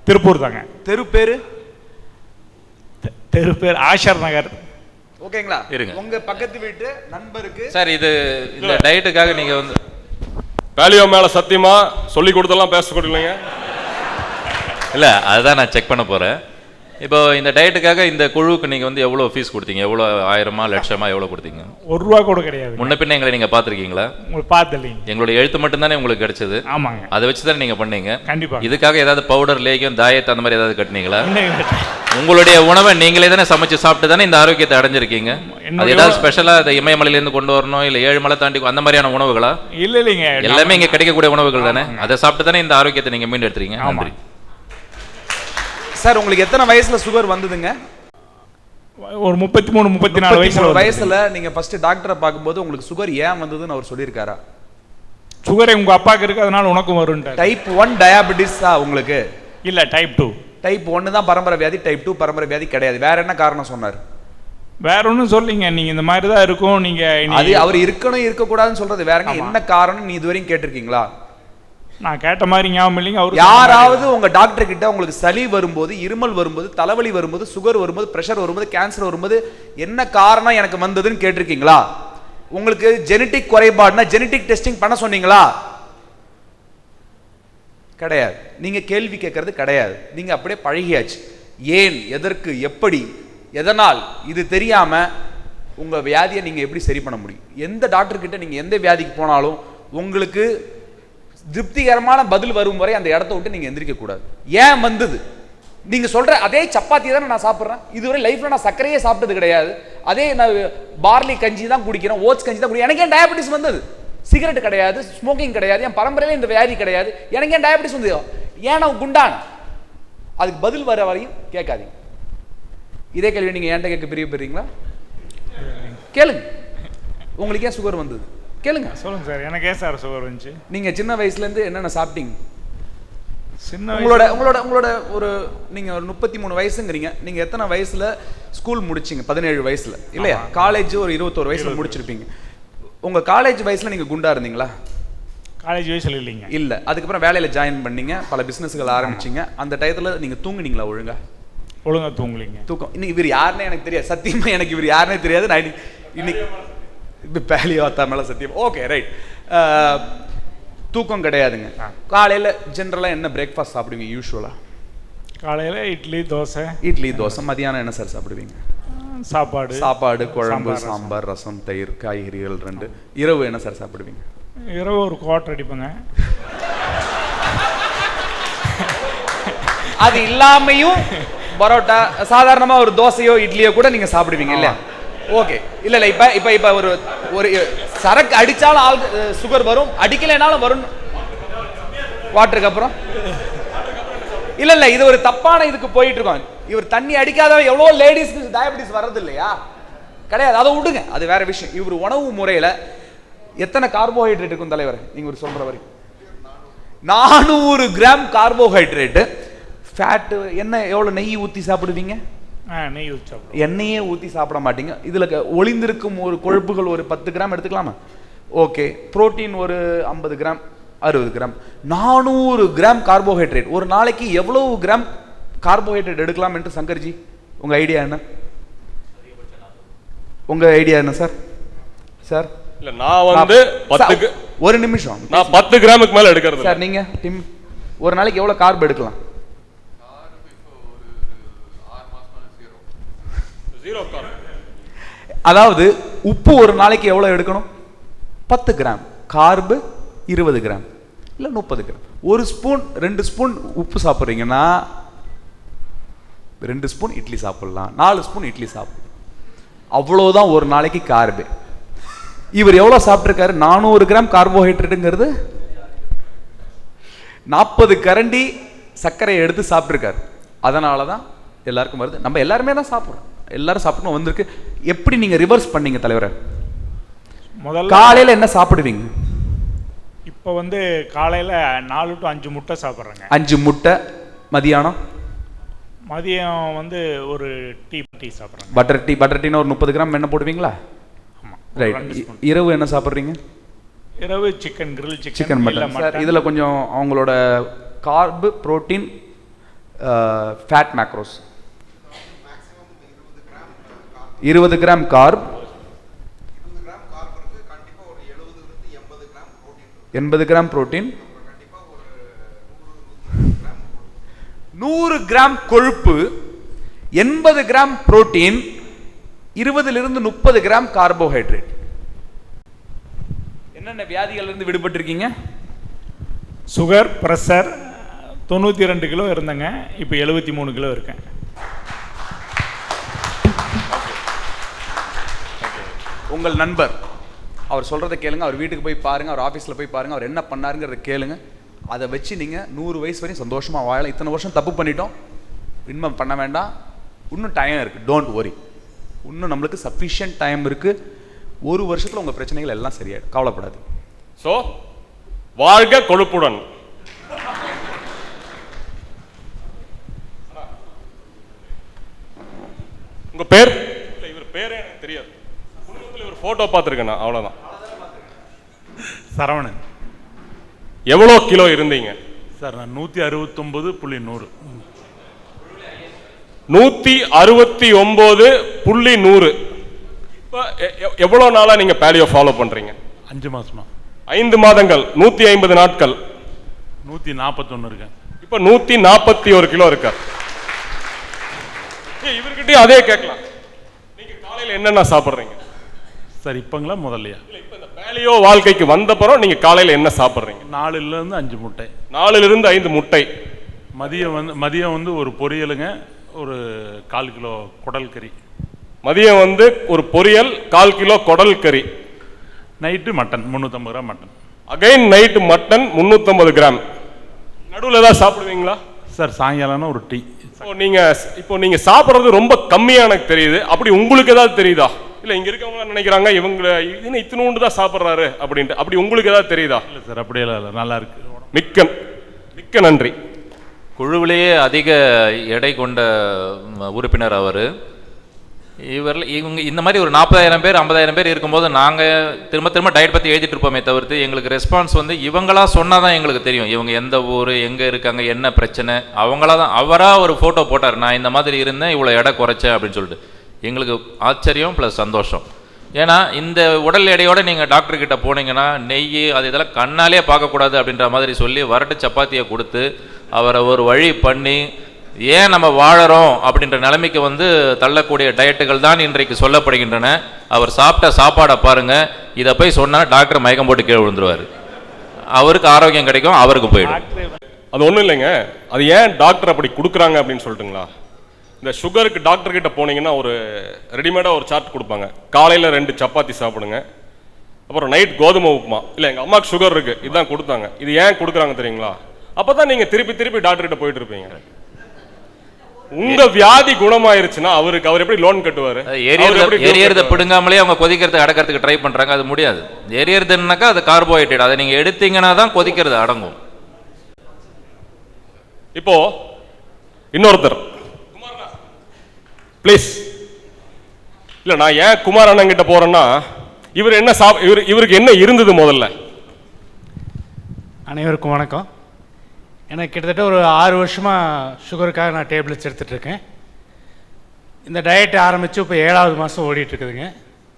திருப்பூர் தாங்க. தெரு பேர்? தெரு பேர் ஆஷர் நகர். ஓகேங்களா? இருங்க. உங்க பக்கத்து வீட்டு நண்பருக்கு சார் இது இந்த டயட்டுக்காக நீங்க வந்து பேலியோ மேல சத்தியமா சொல்லி கொடுத்தெல்லாம் பேசக்கூடலைங்க. இல்லை அதுதான் நான் செக் பண்ண போகிறேன். இப்போ இந்த டயட்டுக்காக இந்த குழுவுக்கு நீங்கள் வந்து எவ்வளோ ஃபீஸ் கொடுத்தீங்க? எவ்வளோ 1000 லட்சமா எவ்வளோ கொடுத்தீங்க? ₹1 கூட கிடையாது. முன்ன பின்ன எங்களை நீங்கள் பார்த்துருக்கீங்களா? உங்களுக்கு பார்த்துலீங்க. எங்களுடைய எழுத்து மட்டும்தானே உங்களுக்கு கிடைச்சது? ஆமாங்க. அதை வச்சு தானே நீங்கள் பண்ணீங்க. கண்டிப்பாக. இதுக்காக ஏதாவது பவுடர் லேகியம் தாயத்து அந்த மாதிரி ஏதாவது கட்டினீங்களா? உங்களுடைய உணவை நீங்களே தானே சமைச்சு சாப்பிட்டு தானே இந்த ஆரோக்கியத்தை அடைஞ்சிருக்கீங்க. அது ஏதாவது ஸ்பெஷலாக அதை இமயமலையிலேருந்து கொண்டு வரணும் இல்லை 7 மலை தாண்டி அந்த மாதிரியான உணவுகளா? இல்லை இல்லைங்க, எல்லாமே இங்கே கிடைக்கக்கூடிய உணவுகள் தானே. அதை சாப்பிட்டு தானே இந்த ஆரோக்கியத்தை நீங்கள் மீண்டு எடுத்துறீங்க. நன்றி சார். உங்களுக்கு எத்தனை வயசுல சுகர் வந்ததுங்க? ஒரு 33-34 வயசுல நீங்க ஃபர்ஸ்ட் டாக்டரை பார்க்கும்போது உங்களுக்கு சுகர் ஏன் வந்ததுன்னு அவர் சொல்லியிருக்காரா? சுகர் உங்க அப்பாவுக்கு இருக்கு, அதனால உனக்கும் வரும். டைப் 1 டயாபெட்டிஸா உங்களுக்கு? இல்ல, டைப் 2. டைப் 1 தான் பரம்பரை வியாதி, டைப் 2 பரம்பரை வியாதி கிடையாது. வேற என்ன காரணம் சொன்னார்? வேற ஒன்றும் சொல்லிங்க, நீங்க இந்த மாதிரி தான் இருக்கும். நீங்க அது அவர் இருக்கணும் இருக்கக்கூடாதுன்னு சொல்றது வேறங்க. என்ன காரணம் நீ இதுவரையும் கேட்டிருக்கீங்களா? நான் கேட்ட மாதிரி ஞாபகம் இல்லைங்க. அவர் யாராவது உங்க டாக்டர் கிட்ட உங்களுக்கு சளி வரும்போது, இருமல் வரும்போது, தலைவலி வரும்போது, சுகர் வரும்போது, பிரஷர் வரும்போது, கேன்சர் வரும்போது என்ன காரணம் எனக்கு வந்ததுன்னு கேட்டிருக்கீங்களா? உங்களுக்கு ஜெனடிக் குறைபாடுனா ஜெனடிக் டெஸ்டிங் பண்ண சொன்னீங்களா? கிடையாது. நீங்க கேள்வி கேட்கறது கிடையாது. நீங்க அப்படியே பழகியாச்சு. ஏன், எதற்கு, எப்படி, எதனால் இது தெரியாம உங்க வியாதியை நீங்க எப்படி சரி பண்ண முடியும்? எந்த டாக்டர் கிட்ட நீங்க எந்த வியாதிக்கு போனாலும் உங்களுக்கு திருப்திகரமான பதில் வரும் வரை அந்த இடத்த விட்டு நீங்க எந்திரிக்க கூடாது. ஏன் வந்தது? நீங்க சொல்ற அதே சப்பாத்தி தானே நான் சாப்பிட்றேன். இதுவரை லைஃப்ல நான் சர்க்கரையே சாப்பிட்டது கிடையாது. அதே நான் பார்லி கஞ்சி தான் குடிக்கிறேன், ஓட்ஸ் கஞ்சி தான் குடிக்கிறேன். எனக்கு ஏன் டயபெட்டிஸ் வந்தது? சிகரெட் கிடையாது, ஸ்மோக்கிங் கிடையாது, என் பரம்பரையில இந்த வியாதி கிடையாது. எனக்கு ஏன் டயபெட்டிஸ் வந்தது? ஏன் நான் குண்டான? அதுக்கு பதில் வர வரையும் கேட்காதீங்க. இதே கேள்வி நீங்க ஏன்ட்ட கேட்க பிரியப்படுறீங்களா? கேளுங்க. உங்களுக்கு ஏன் சுகர் வந்தது கேளுங்க. சொல்லுங்க சார். எனக்கு ஏன் சார் சுகர் வந்துச்சு? நீங்க சின்ன வயசுல இருந்து என்னென்ன சாப்பிட்டீங்க? சின்ன உங்களோட ஒரு நீங்க ஒரு 33 வயசுங்கிறீங்க. நீங்க எத்தனை வயசுல ஸ்கூல் முடிச்சீங்க? 17 வயசுல இல்லையா? காலேஜ் ஒரு 21 வயசுல முடிச்சிருப்பீங்க. உங்க காலேஜ் வயசுல நீங்க குண்டா இருந்தீங்களா? காலேஜ் வயசுல இல்லைங்க. இல்ல. அதுக்கப்புறம் வேலையில ஜாயின் பண்ணீங்க, பல பிசினஸ்கள் ஆரம்பிச்சீங்க. அந்த டயத்துல நீங்க தூங்குனீங்களா? ஒழுங்கா தூங்கலீங்க. தூக்கம். இன்னும் இவர் யாருன்னே எனக்கு தெரியாது. சத்தியமா எனக்கு இவர் யாருன்னே தெரியாது. நான் இன்னைக்கு பேலியோ அத்தா மேல சத்தியம். Okay right. தூக்கம் கிடையாதுங்க. காலையில் ஜென்ரலாக என்ன பிரேக்ஃபாஸ்ட் சாப்பிடுவீங்க யூஸ்வலாக? காலையில் இட்லி தோசை. மதியானம் என்ன சார் சாப்பிடுவீங்க? சாப்பாடு, குழம்பு, சாம்பார், ரசம், தயிர், காய்கறிகள் 2. இரவு என்ன சார் சாப்பிடுவீங்க? இரவு ஒரு குவார்டர் அடிப்பேங்க. அது இல்லாமையும் பரோட்டா, சாதாரணமா ஒரு தோசையோ இட்லியோ கூட நீங்க சாப்பிடுவீங்க இல்லையா? ஓகே. இல்ல இப்ப ஒரு சரக்கு அடிச்சாலும் ஆள் சுகர் வரும், அடிக்கலைனாலும் வரும். வாட்டருக்கு அப்புறம் இல்ல இது ஒரு தப்பான இதுக்கு போயிட்டு இருக்கோம். இவர் தண்ணி அடிக்காத எவ்வளோ லேடிஸ்க்கு டயபெட்டிஸ் வர்றது இல்லையா? கிடையாது, அதை விடுங்க, அது வேற விஷயம். இவர் உணவு முறையில எத்தனை கார்போஹைட்ரேட் இருக்கும் தலைவர்? நீங்க ஒரு சொல்ற வரைக்கும் 400 கிராம் கார்போஹைட்ரேட். ஃபேட் என்ன எவ்வளவு? நெய் ஊத்தி சாப்பிடுவீங்க? நெய் ஊற்றி சாப்பிடுவோம். எண்ணெயே ஊற்றி சாப்பிட மாட்டீங்க. இதில் ஒளிந்திருக்கும் ஒரு கொழுப்புகள் ஒரு 10 கிராம் எடுத்துக்கலாமா? ஓகே. புரோட்டீன் ஒரு 50 கிராம், 60 கிராம். 400 gram carbohydrate. ஒரு நாளைக்கு எவ்வளவு கிராம் கார்போஹைட்ரேட் எடுக்கலாம் என்று சங்கர்ஜி உங்க ஐடியா என்ன? சார்? சார் இல்ல நான் வந்து 10 ஒரு நிமிஷம், நான் 10 கிராமுக்கு மேல எடுக்கிறது சார். நீங்க டிம் ஒரு நாளைக்கு எவ்வளவு கார்ப் எடுக்கலாம்? அதாவது உப்பு ஒரு நாளைக்கு எவ்வளவு எடுக்கணும்? 10 கிராம். கார்பு 20 கிராம் இல்ல 30 கிராம். ஒரு ஸ்பூன் 2 ஸ்பூன் உப்பு சாப்பிட்றீங்கன்னா 2 ஸ்பூன் இட்லி சாப்பிடலாம், 4 ஸ்பூன் இட்லி சாப்பிடலாம். அவ்வளவுதான் ஒரு நாளைக்கு கார்பு. இவர் எவ்வளவு சாப்பிட்டிருக்காரு? 400 கிராம் கார்போஹைட்ரேட்டுங்கிறது 40 கரண்டி சர்க்கரையை எடுத்து சாப்பிட்டிருக்காரு. அதனாலதான் எல்லாருக்கும் வருது. நம்ம எல்லாருமே தான் சாப்பிட்றோம், எல்லாரும் சாப்பிடணும் வந்திருக்கு. எப்படி நீங்க ரிவர்ஸ் பண்ணீங்க தலைவரை? முதல்ல காலையில என்ன சாப்பிடுவீங்க? இப்போ வந்து காலையில் 4 to 5 முட்டை சாப்பிட்றேங்க. 5 முட்டை. மதியானம் மதியம் வந்து ஒரு டீ சாப்பிட்றேன். பட்டர் டீனா ஒரு 30 கிராம் என்ன போடுவீங்களா? ஆமாம், ரைட். இரவு என்ன சாப்பிட்றீங்க? இரவு சிக்கன் மட்டன். சார் இதுல கொஞ்சம் அவங்களோட carb, protein, fat macros. 20 gram carb, 80 gram protein, 100 gram கொழுப்பு, 80 gram protein, 20 to 30 gram carbohydrate. என்னென்ன வியாதிகள் இருந்து விடுபட்டு இருக்கீங்க? Sugar, pressure. 92 கிலோ இருந்தேங்க, இப்போ 73 கிலோ இருக்கேன். உங்கள் நண்பர் அவர் சொல்றதை கேளுங்க, அவர் வீட்டுக்கு போய் பாருங்க, அவர் ஆஃபீஸில் போய் பாருங்க, அவர் என்ன பண்ணாருங்கிறத கேளுங்க. அதை வச்சு நீங்க 100 வயசு வரையும் சந்தோஷமா வாழலாம். இத்தனை வருஷம் தப்பு பண்ணிட்டோம், இன்வெஸ்ட் பண்ண வேண்டாம், இன்னும் டைம் இருக்கு. டோன்ட் வரி, இன்னும் நம்மளுக்கு சஃபிஷியன்ட் டைம் இருக்கு. 1 வருஷத்துல உங்க பிரச்சனைகள் எல்லாம் சரியாயிடும், கவலைப்படாது. சோ வாழ்க கொழுப்புடன். உங்க பேர்? இவர் பேரே எனக்கு தெரியாது, இவர் போட்டோ பார்த்துருக்கேன் நான், அவ்வளவுதான். சரவணன். எவ்வளோ கிலோ இருந்தீங்க சார்? நான் 169.100. 169.100. இப்போ எவ்வளோ நாளா நீங்க பேலியோ ஃபாலோ பண்றீங்க? 5 மாசமா. 5 மாதங்கள், 150 நாட்கள். 141 இருக்கேன். இப்போ 141 கிலோ இருக்கார். இவர்கிட்டயும் அதே கேட்கலாம், நீங்க காலையில என்னென்ன சாப்பிடுறீங்க? சார் இப்பங்களா முதல்லையா? இப்ப இந்த பேலியோ வாழ்க்கைக்கு வந்தப்பறம் நீங்க காலையில என்ன சாப்பிடுறீங்க? 4 to 5 முட்டை. 4 to 5 முட்டை. மதியம் வந்து ஒரு பொரியலுங்க, ஒரு 1/4 கிலோ குடல் கறி. மதியம் வந்து ஒரு பொரியல், 1/4 கிலோ குடல் கறி. Night mutton 350 gram mutton. Again night mutton 350 gram. நடுவில் ஏதாவது சாப்பிடுவீங்களா? சார் சாயங்காலம் ஒரு டீ. இப்போ நீங்க சாப்பிட்றது ரொம்ப கம்மியா எனக்கு தெரியுது. அப்படி உங்களுக்கு ஏதாவது தெரியுதா? இல்ல இங்க இருக்கவங்க நினைக்கிறாங்க இவங்க இத்தினூண்டு தான் சாப்பிட்றாரு அப்படின்ட்டு, அப்படி உங்களுக்கு ஏதாவது தெரியுதா? இல்லை சார், அப்படியெல்லாம் இல்லை, நல்லா இருக்கு. மிக்க நன்றி. குழுவிலேயே அதிக எடை கொண்ட உறுப்பினர் அவர். இவங்க இந்த மாதிரி ஒரு 40,000 பேர் 50,000 பேர் இருக்கும்போது நாங்கள் திரும்ப டயட் பற்றி எழுதிட்டு இருப்போமே தவிர்த்து எங்களுக்கு ரெஸ்பான்ஸ் வந்து இவங்களா சொன்னால் தான் எங்களுக்கு தெரியும் இவங்க எந்த ஊர், எங்கே இருக்காங்க, என்ன பிரச்சனை. அவங்களா தான், அவராக ஒரு ஃபோட்டோ போட்டார், நான் இந்த மாதிரி இருந்தேன், இவ்வளோ எடை குறைச்சேன் அப்படின்னு சொல்லிட்டு. எங்களுக்கு ஆச்சரியம் ப்ளஸ் சந்தோஷம். ஏன்னா இந்த உடல் எடையோட நீங்கள் டாக்டர்கிட்ட போனீங்கன்னா நெய் அது இதெல்லாம் கண்ணாலே பார்க்கக்கூடாது அப்படின்ற மாதிரி சொல்லி வரட்டு சப்பாத்தியை கொடுத்து அவரை ஒரு வழி பண்ணி ஏன் நம்ம வாழறோம் அப்படின்ற நிலைமைக்கு வந்து தள்ளக்கூடிய டயட்டுகள் தான் இன்றைக்கு சொல்லப்படுகின்றன. அவர் சாப்பிட்ட சாப்பாடை பாருங்கள், இதை போய் சொன்னால் டாக்டர் மயக்கம் போட்டு கீழே விழுந்துருவார். அவருக்கு ஆரோக்கியம் கிடைக்கும், அவருக்கு போயிடும். அது ஒன்றும் இல்லைங்க, அது ஏன் டாக்டர் அப்படி கொடுக்குறாங்க அப்படின்னு சொல்லிட்டுங்களா? இந்த சுகருக்கு டாக்டர் கிட்ட போனீங்கன்னா ஒரு ரெடிமேடாக ஒரு சார்ட் கொடுப்பாங்க. காலையில் 2 சப்பாத்தி சாப்பிடுங்க, அப்புறம் நைட் கோதுமை உப்புமா. இல்லை எங்கள் அம்மாவுக்கு சுகர் இருக்குது, இதுதான் கொடுத்தாங்க. இது ஏன் கொடுக்குறாங்க தெரியுங்களா? அப்போ தான் நீங்கள் திருப்பி டாக்டர்கிட்ட போயிட்டு இருப்பீங்க. உங்க வியாதி குணமாயிருச்சுன்னா அவர் எப்படி லோன் கட்டுவாரு? எரியறத பிடுங்காமலே அவங்க கொதிக்கிறதுக்கு அடக்கிறதுக்கு ட்ரை பண்றாங்க, அது முடியாது. எரியறதுன்னாக்கா அது கார்போஹைட்ரேட், அதை நீங்க எடுத்தீங்கன்னா தான் கொதிக்கிறது அடங்கும். இப்போ இன்னொருத்தர் ப்ளீஸ். இல்ல நான் ஏன் குமார் அண்ணன் கிட்ட போறேன்னா, இவர் என்ன இவருக்கு என்ன இருந்தது முதல்ல? அனைவருக்கும் வணக்கம். எனக்கு கிட்டத்தட்ட ஒரு 6 வருஷமாக சுகருக்காக நான் டேப்லெட்ஸ் எடுத்துகிட்ருக்கேன். இந்த டயட் ஆரம்பித்து இப்போ 7வது மாதம் ஓடிட்டுருக்குதுங்க.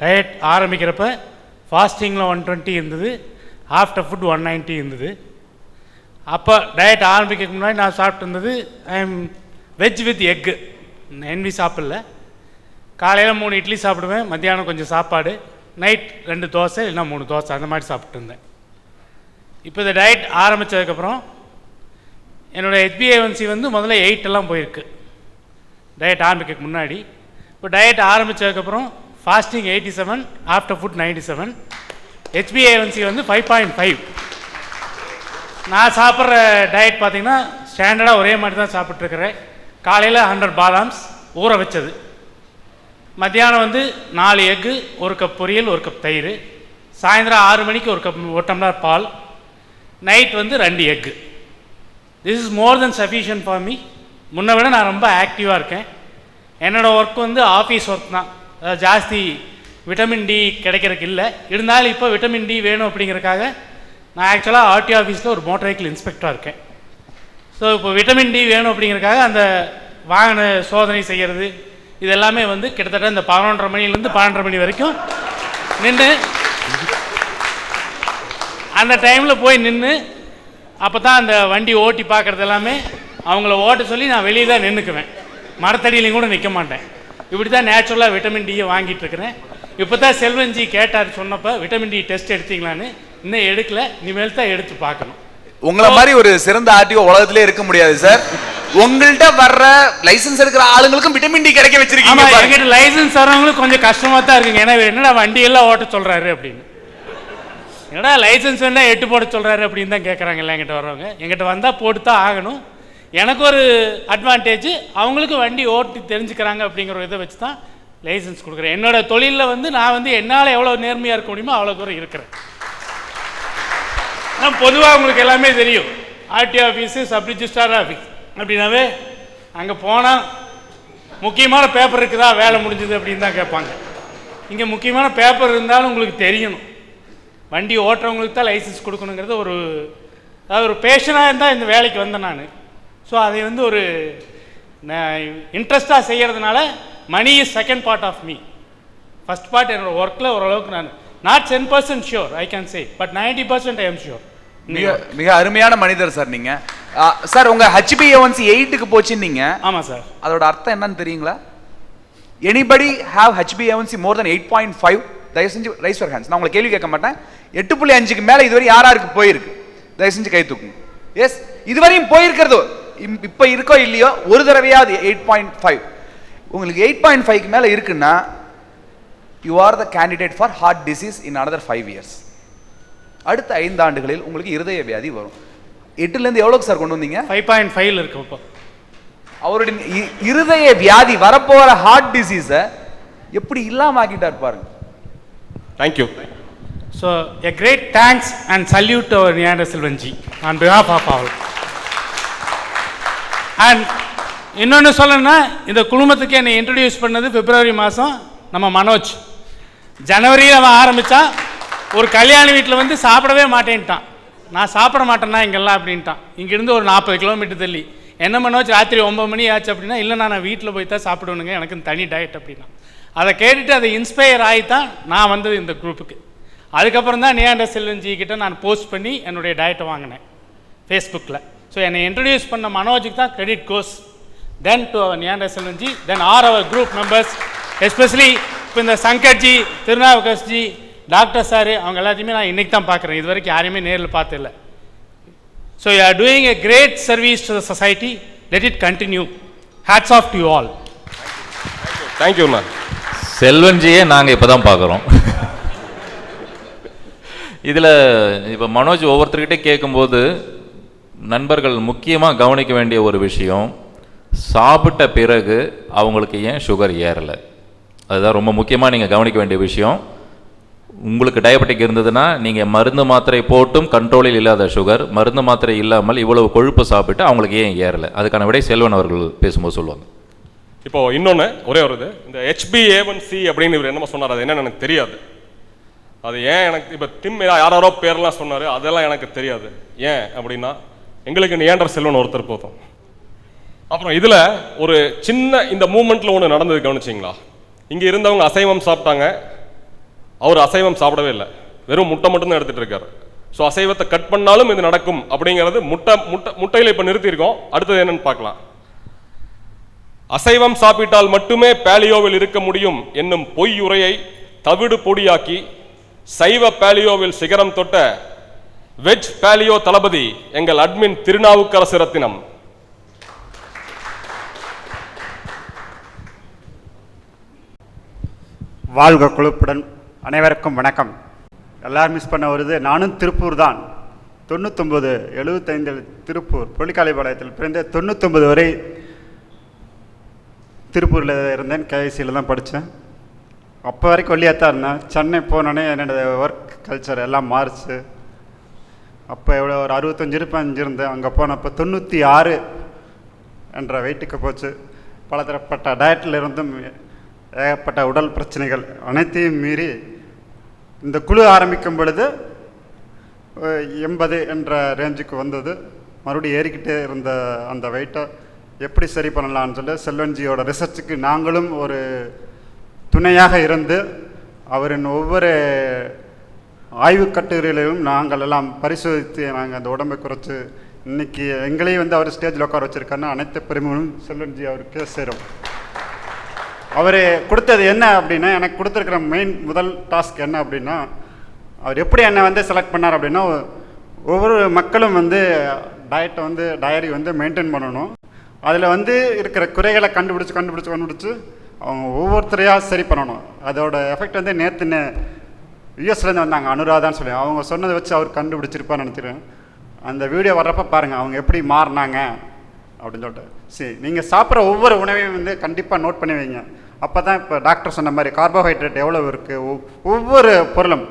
டயட் ஆரம்பிக்கிறப்ப ஃபாஸ்டிங்கில் 120 இருந்தது, ஆஃப்டர் ஃபுட் 190 இருந்தது. அப்போ டயட் ஆரம்பிக்கிறதுக்கு முன்னாடி நான் சாப்பிட்டு இருந்தது வெஜ் வித் எக்கு, என்வி சாப்பிடல. காலையில் 3 இட்லி சாப்பிடுவேன், மத்தியானம் கொஞ்சம் சாப்பாடு, நைட் 2 தோசை இல்லைன்னா 3 தோசை அந்த மாதிரி சாப்பிட்டு இருந்தேன். இப்போ இந்த டயட் ஆரம்பித்ததுக்கப்புறம் என்னோடய HbA1c வந்து முதல்ல 8 எல்லாம் போயிருக்கு டயட் ஆரம்பிக்க முன்னாடி. இப்போ டயட் ஆரம்பித்ததுக்கப்புறம் ஃபாஸ்டிங் 87, ஆஃப்டர் ஃபுட் 97, HbA1c வந்து 5.5. நான் சாப்பிட்ற டயட் பார்த்திங்கன்னா ஸ்டாண்டர்டாக ஒரே மாதிரி தான் சாப்பிட்ருக்கிறேன். காலையில் 100 பாதாம்ஸ் ஊற வச்சது, மத்தியானம் வந்து 4 எக்கு, 1 கப் பொரியல், 1 கப் தயிர், சாயந்தரம் 6 மணிக்கு 1 டம்ளர் பால், நைட் வந்து 2 egg. This is more then sufficient for me. முன்ன விட நான் ரொம்ப ஆக்டிவாக இருக்கேன். என்னோடய ஒர்க் வந்து ஆஃபீஸ் ஒர்க் தான், அதாவது ஜாஸ்தி விட்டமின் டி கிடைக்கிறதுக்கு இல்லை. இருந்தாலும் இப்போ விட்டமின் டி வேணும் அப்படிங்கிறதுக்காக நான் ஆக்சுவலாக ஆர்டி ஆஃபீஸில் ஒரு மோட்டார் வெஹிக்கிள் இன்ஸ்பெக்டராக இருக்கேன். ஸோ இப்போ விட்டமின் டி வேணும் அப்படிங்கிறதுக்காக அந்த வாகன சோதனை செய்கிறது இது எல்லாமே வந்து கிட்டத்தட்ட இந்த 11:30 மணிலேருந்து 12:30 மணி வரைக்கும் நின்று, அந்த டைமில் போய் நின்று அப்போ தான் அந்த வண்டி ஓட்டி பார்க்குறது எல்லாமே அவங்கள ஓட்ட சொல்லி நான் வெளியே தான் நின்றுக்குவேன், மரத்தடியிலையும் கூட நிற்க மாட்டேன். இப்படி தான் நேச்சுரலாக விட்டமின் டியை வாங்கிட்டு இருக்கிறேன். இப்போ தான் செல்வன்ஜி கேட்டார், சொன்னப்போ விட்டமின் டி டெஸ்ட் எடுத்தீங்களான்னு. இன்னும் எடுக்கல, இனிமேல் தான் எடுத்து பார்க்கணும். உங்களை மாதிரி ஒரு சிறந்த ஆர்டிஓ உலகத்திலே இருக்க முடியாது சார். உங்கள்கிட்ட வர்ற லைசன்ஸ் எடுக்கிற ஆளுங்களுக்கும் விட்டமின் டி கிடைக்க வச்சிருக்கீங்க. என்கிட்ட லைசன்ஸ் வரவங்களுக்கு கொஞ்சம் கஷ்டமாக தான் இருக்குங்க. ஏன்னா என்னடா வண்டியெல்லாம் ஓட்ட சொல்கிறாரு அப்படின்னு, என்னடா லைசன்ஸ் வேணா 8 போட சொல்கிறாரு அப்படின்னு தான் கேட்குறாங்கல்ல என்கிட்ட வர்றவங்க. என்கிட்ட வந்தால் போட்டு தான் ஆகணும். எனக்கு ஒரு அட்வான்டேஜ், அவங்களுக்கு வண்டி ஓட்டி தெரிஞ்சுக்கிறாங்க அப்படிங்கிற இதை வச்சு தான் லைசன்ஸ் கொடுக்குறேன். என்னோடய தொழிலில் வந்து நான் வந்து என்னால் எவ்வளோ நேர்மையாக இருக்க முடியுமோ அவ்வளோ தூரம் இருக்கிறேன். ஆனால் பொதுவாக உங்களுக்கு எல்லாமே தெரியும், RT office, sub registrar office அப்படின்னாவே அங்கே போனால் முக்கியமான பேப்பர் இருக்குதா, வேலை முடிஞ்சுது அப்படின்னு தான் கேட்பாங்க. இங்கே முக்கியமான பேப்பர் இருந்தாலும் உங்களுக்கு தெரியணும், வண்டி ஓட்டுறவங்களுக்கு தான் லைசன்ஸ் கொடுக்கணுங்கிறது ஒரு, அதாவது ஒரு பேஷனாக இருந்தால் இந்த வேலைக்கு வந்தேன் நான். ஸோ அதை வந்து ஒரு இன்ட்ரெஸ்டாக செய்கிறதுனால money is second part of me. First part என்னோடய ஒர்க்கில் ஓரளவுக்கு நான் not 10% sure I can say, but 90% I am sure. மிக அருமையான மனிதர் சார் நீங்க. சார் உங்க HbA1c 8க்கு போச்சுன்னீங்க. ஆமாம் சார். அதோட அர்த்தம் என்னன்னு தெரியுங்களா? எனிபடி ஹேவ் HbA1c மோர் தென் 8.5? தயவு செஞ்சு ரைஸ் யுவர் ஹேண்ட்ஸ். நான் உங்களை கேள்வி கேட்க மாட்டேன். 8.5க்கு மேலே இதுவரை யாருக்கு போயிருக்கு? தயவு செஞ்சு கை தூக்குங்க. எஸ், இதுவரையும் போயிருக்கிறதோ இப்போ இருக்கோ இல்லையோ ஒரு தடவையாவது 8.5. உங்களுக்கு 8.5க்கு மேலே இருக்குன்னா you are the candidate for heart disease in another 5 years. அடுத்த 5 ஆண்டுகளில் உங்களுக்கு இருதய வியாதி வரும். 8லேருந்து எவ்வளோக்கு சார் கொண்டு வந்தீங்க? 5.5 இருக்கு. இப்போ அவருடைய இருதய வியாதி வரப்போகிற ஹார்ட் டிசீஸை எப்படி இல்லாம ஆக்கிட்டார் பாருங்க. Thank you. So a great thanks and salute our Gnana Selvan ji on behalf of all. And இன்னொன்று சொல்லணும்னா, இந்த குழுமத்துக்கு என்னை இன்ட்ரடியூஸ் பண்ணது பிப்ரவரி மாதம் நம்ம மனோஜ். ஜனவரியில் அவன் ஆரம்பித்தான். ஒரு கல்யாண வீட்டில் வந்து சாப்பிடவே மாட்டேன்ட்டான். நான் சாப்பிட மாட்டேன்னா இங்கெல்லாம் அப்படின்ட்டான். இங்கேருந்து ஒரு 40 கிலோமீட்டர் தள்ளி. என்ன மனோஜ் ராத்திரி 9 மணி ஆச்சு அப்படின்னா, இல்லை நான் வீட்டில் போய் தான் சாப்பிடுவேனுங்க, எனக்கு தனி டயட் அப்படின்னா. அதை கேட்டுட்டு அதை இன்ஸ்பயர் ஆகி தான் நான் வந்தது இந்த குரூப்புக்கு. அதுக்கப்புறம் தான் நியாண்டர் செல்வன்ஜி கிட்ட நான் போஸ்ட் பண்ணி என்னுடைய டயட்டை வாங்கினேன் ஃபேஸ்புக்கில். ஸோ என்னை இன்ட்ரடியூஸ் பண்ண மனோஜுக்கு தான் credit goes, then to our நியாண்டர் Selvan ji, then are our group members, especially இப்போ இந்த சங்கர்ஜி, திருநாவுக்கரசுஜி, டாக்டர் சார், அவங்க எல்லாத்தையுமே நான் இன்றைக்கி தான் பார்க்குறேன். இது வரைக்கும் யாரையுமே நேரில் பார்த்ததில்லை. So you are doing a great service to the society. Let it continue. Hats off to you all. தேங்க்யூண்ணா. செல்வன்ஜியே நாங்கள் இப்போ தான் பார்க்குறோம். இதில் இப்போ மனோஜ் ஒவ்வொருத்தர்கிட்டே கேட்கும்போது நண்பர்கள் முக்கியமாக கவனிக்க வேண்டிய ஒரு விஷயம், சாப்பிட்ட பிறகு அவங்களுக்கு ஏன் சுகர் ஏறலை, அதுதான் ரொம்ப முக்கியமாக நீங்கள் கவனிக்க வேண்டிய விஷயம். உங்களுக்கு டயபெட்டிக் இருந்ததுன்னா நீங்கள் மருந்து மாத்திரை போட்டும் கண்ட்ரோலில் இல்லாத சுகர், மருந்து மாத்திரை இல்லாமல் இவ்வளவு கொழுப்பு சாப்பிட்டு அவங்களுக்கு ஏன் ஏறலை, அதுக்கான விடை செல்வன் அவர்கள் பேசும்போது சொல்லுவாங்க. இப்போ இன்னொன்று ஒரே ஒரு இது, இந்த HbA1c அப்படின்னு இவர் என்னமோ சொன்னார், அது என்னன்னு எனக்கு தெரியாது. அது ஏன் எனக்கு இப்போ டிம் யாரோ பேர்லாம் சொன்னார், அதெல்லாம் எனக்கு தெரியாது. ஏன் அப்படின்னா எங்களுக்கு நியாண்டர் செல்வன் ஒருத்தர் போதும். அப்புறம் இதில் ஒரு சின்ன இந்த மூமெண்ட்டில் ஒன்று நடந்தது கவனிச்சிங்களா? இங்கே இருந்தவங்க அசைவம் சாப்பிட்டாங்க, அவர் அசைவம் சாப்பிடவே இல்லை, வெறும் முட்டை மட்டும்தான் எடுத்துகிட்டு இருக்காரு. ஸோ அசைவத்தை கட் பண்ணாலும் இது நடக்கும் அப்படிங்கிறது முட்டையில் இப்போ நிறுத்தியிருக்கோம். அடுத்தது என்னன்னு பார்க்கலாம். அசைவம் சாப்பிட்டால் மட்டுமே பேலியோவில் இருக்க முடியும் என்னும் பொய் உரையை தவிடு பொடியாக்கி சைவ பேலியோவில் சிகரம் தொட்ட வெஜ் பேலியோ தளபதி எங்கள் அட்மின் திருநாவுக்கரசு ரத்தினம். வாழ்க குழுப்புடன் அனைவருக்கும் வணக்கம். எல்லாரும் மிஸ் பண்ண வருது, நானும் திருப்பூர் தான். 99, 75 திருப்பூர் பொலிக்காலைபாளையத்தில் பிறந்த 99 வரை திருப்பூரில் இருந்தேன். கேஐசியில் தான் படித்தேன். அப்போ வரைக்கும் வெளியே தான் இருந்தேன். சென்னை போனோடனே என்னோடய ஒர்க் கல்ச்சர் எல்லாம் மாறிச்சு. அப்போ எவ்வளோ ஒரு 65 இருந்தேன். அங்கே போனப்போ 96 என்ற வெயிட்டுக்கு போச்சு. பலதரப்பட்ட டயட்டில் இருந்தும் ஏகப்பட்ட உடல் பிரச்சனைகள் அனைத்தையும் மீறி இந்த குழு ஆரம்பிக்கும் பொழுது 80 என்ற ரேஞ்சுக்கு வந்தது. மறுபடியும் ஏறிக்கிட்டே இருந்த அந்த வெயிட்டை எப்படி சரி பண்ணலான்னு சொல்லி செல்வன்ஜியோட ரிசர்ச்சுக்கு நாங்களும் ஒரு துணையாக இருந்து அவரின் ஒவ்வொரு ஆய்வு கட்டுரையிலும் நாங்கள் எல்லாம் பரிசோதித்து நாங்கள் அந்த உடம்பை குறைச்சி இன்னைக்கு எங்களையும் அவர் ஸ்டேஜில் உட்கார வச்சுருக்காருன்னா அனைத்து பெருமைகளும் செல்வன்ஜி அவருக்கே சேரும். அவர் கொடுத்தது என்ன அப்படின்னா, எனக்கு கொடுத்துருக்கிற முதல் டாஸ்க் என்ன அப்படின்னா, அவர் எப்படி என்னை செலக்ட் பண்ணார் அப்படின்னா, ஒவ்வொரு மக்களும் டயட்டை டயரி மெயின்டைன் பண்ணணும். அதில் இருக்கிற குறைகளை கண்டுபிடிச்சு அவங்க ஒவ்வொருத்தரையாக சரி பண்ணணும். அதோட எஃபெக்ட் நேற்று யூஎஸ்லேருந்து வந்தாங்க, அனுராதான்னு சொல்லி. அவங்க சொன்னதை வச்சு அவர் கண்டுபிடிச்சிருப்பான்னு நினைக்கிறேன். அந்த வீடியோ வர்றப்போ பாருங்கள் அவங்க எப்படி மாறினாங்க அப்படின்னு சொல்லிட்டு. சரி, நீங்கள் சாப்பிட்ற ஒவ்வொரு உணவையும் கண்டிப்பாக நோட் பண்ணி வைங்க. அப்போ தான் இப்போ டாக்டர் சொன்ன மாதிரி கார்போஹைட்ரேட் எவ்வளோ இருக்குது, ஒவ்வொரு பொருளும்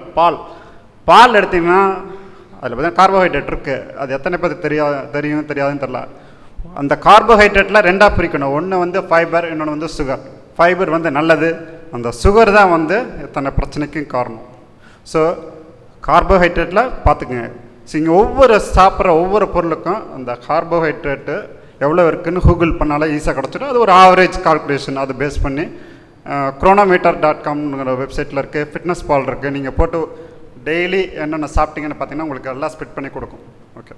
பால் எடுத்திங்கன்னா அதில் பார்த்தீங்கன்னா கார்போஹைட்ரேட் இருக்குது. அது எத்தனை பேருக்கு தெரியாதுன்னு தெரில. அந்த கார்போஹைட்ரேட்டில் ரெண்டாக பிரிக்கணும். ஒன்று ஃபைபர், இன்னொன்று சுகர். ஃபைபர் நல்லது, அந்த சுகர் தான் எத்தனை பிரச்சனைக்கும் காரணம். ஸோ கார்போஹைட்ரேட்டில் பார்த்துக்குங்க. ஸோ இங்கே சாப்பிட்ற ஒவ்வொரு பொருளுக்கும் அந்த கார்போஹைட்ரேட்டு எவ்வளோ இருக்குதுன்னு கூகுள் பண்ணாலே ஈஸியாக கிடச்சிடும். அது ஒரு ஆவரேஜ் கால்குலேஷன், அதை பேஸ் பண்ணி chronometer.comங்கிற வெப்சைட்டில் இருக்குது, ஃபிட்னஸ் பால் இருக்குது. நீங்கள் போட்டு டெய்லி என்னென்ன சாப்பிட்டீங்கன்னு பார்த்தீங்கன்னா உங்களுக்கு எல்லாம் ஸ்பிட் பண்ணி கொடுக்கும். ஓகே,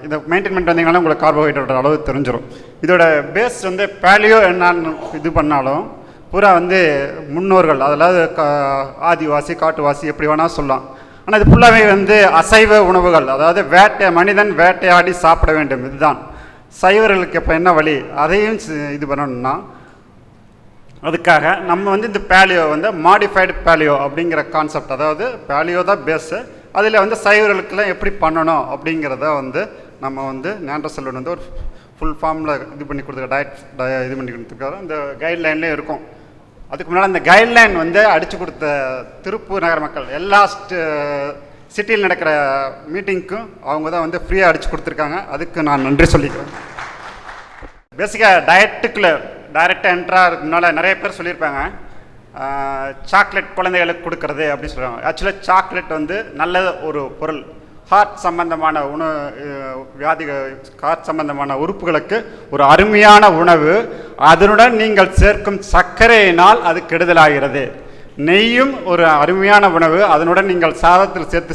இதை மெயின்டைன் பண்ணிட்டு வந்தீங்கன்னா உங்களுக்கு கார்போஹைட்ரேட் அளவு தெரிஞ்சிடும். இதோட பேஸ் பேலியோ என்னன்னு இது பண்ணாலும் பூரா முன்னோர்கள், அதாவது ஆதிவாசி காட்டுவாசி எப்படி வேணால் சொல்லலாம். ஆனால் இது ஃபுல்லாகவே அசைவ உணவுகள், அதாவது மனிதன் வேட்டையாடி சாப்பிட வேண்டும். இதுதான் சைவர்களுக்கு இப்போ என்ன வழி, அதையும் இது பண்ணணும்னா அதுக்காக நம்ம இந்த பேலியோ மாடிஃபைடு பேலியோ அப்படிங்கிற கான்செப்ட், அதாவது பேலியோ தான் பேஸு. அதில் சைவர்களுக்கெல்லாம் எப்படி பண்ணணும் அப்படிங்கிறத நம்ம நியாண்டர் செல்வன் ஒரு ஃபுல் ஃபார்மில் இது பண்ணி கொடுத்துருக்க இது பண்ணி கொடுத்துருக்காரு. இந்த கைட்லைன்லேயும் இருக்கும். அதுக்கு முன்னால் அந்த கைட்லைன் அடித்து கொடுத்த திருப்பூர் நகர மக்கள் எல்லா சிட்டியில் நடக்கிற மீட்டிங்க்கும் அவங்க தான் ஃப்ரீயாக அடித்து கொடுத்துருக்காங்க. அதுக்கு நான் நன்றி சொல்லிக்கிறேன். பேசிக்காக டயட்டுக்குள்ளே டைரெக்டாக என்ட்ராகிறதுக்கு முன்னால் நிறைய பேர் சொல்லியிருப்பாங்க, சாக்லேட் குழந்தைகளுக்கு கொடுக்கறது அப்படின்னு சொல்லுவாங்க. ஆக்சுவலாக சாக்லேட் நல்ல ஒரு பொருள். ஹார்ட் சம்பந்தமான உணவு, ஹார்ட் சம்பந்தமான உறுப்புகளுக்கு ஒரு அருமையான உணவு. அதனுடன் நீங்கள் சேர்க்கும் சர்க்கரையினால் அது கெடுதலாகிறது. நெய்யும் ஒரு அருமையான உணவு, அதனுடன் நீங்கள் சாதத்தில் சேர்த்து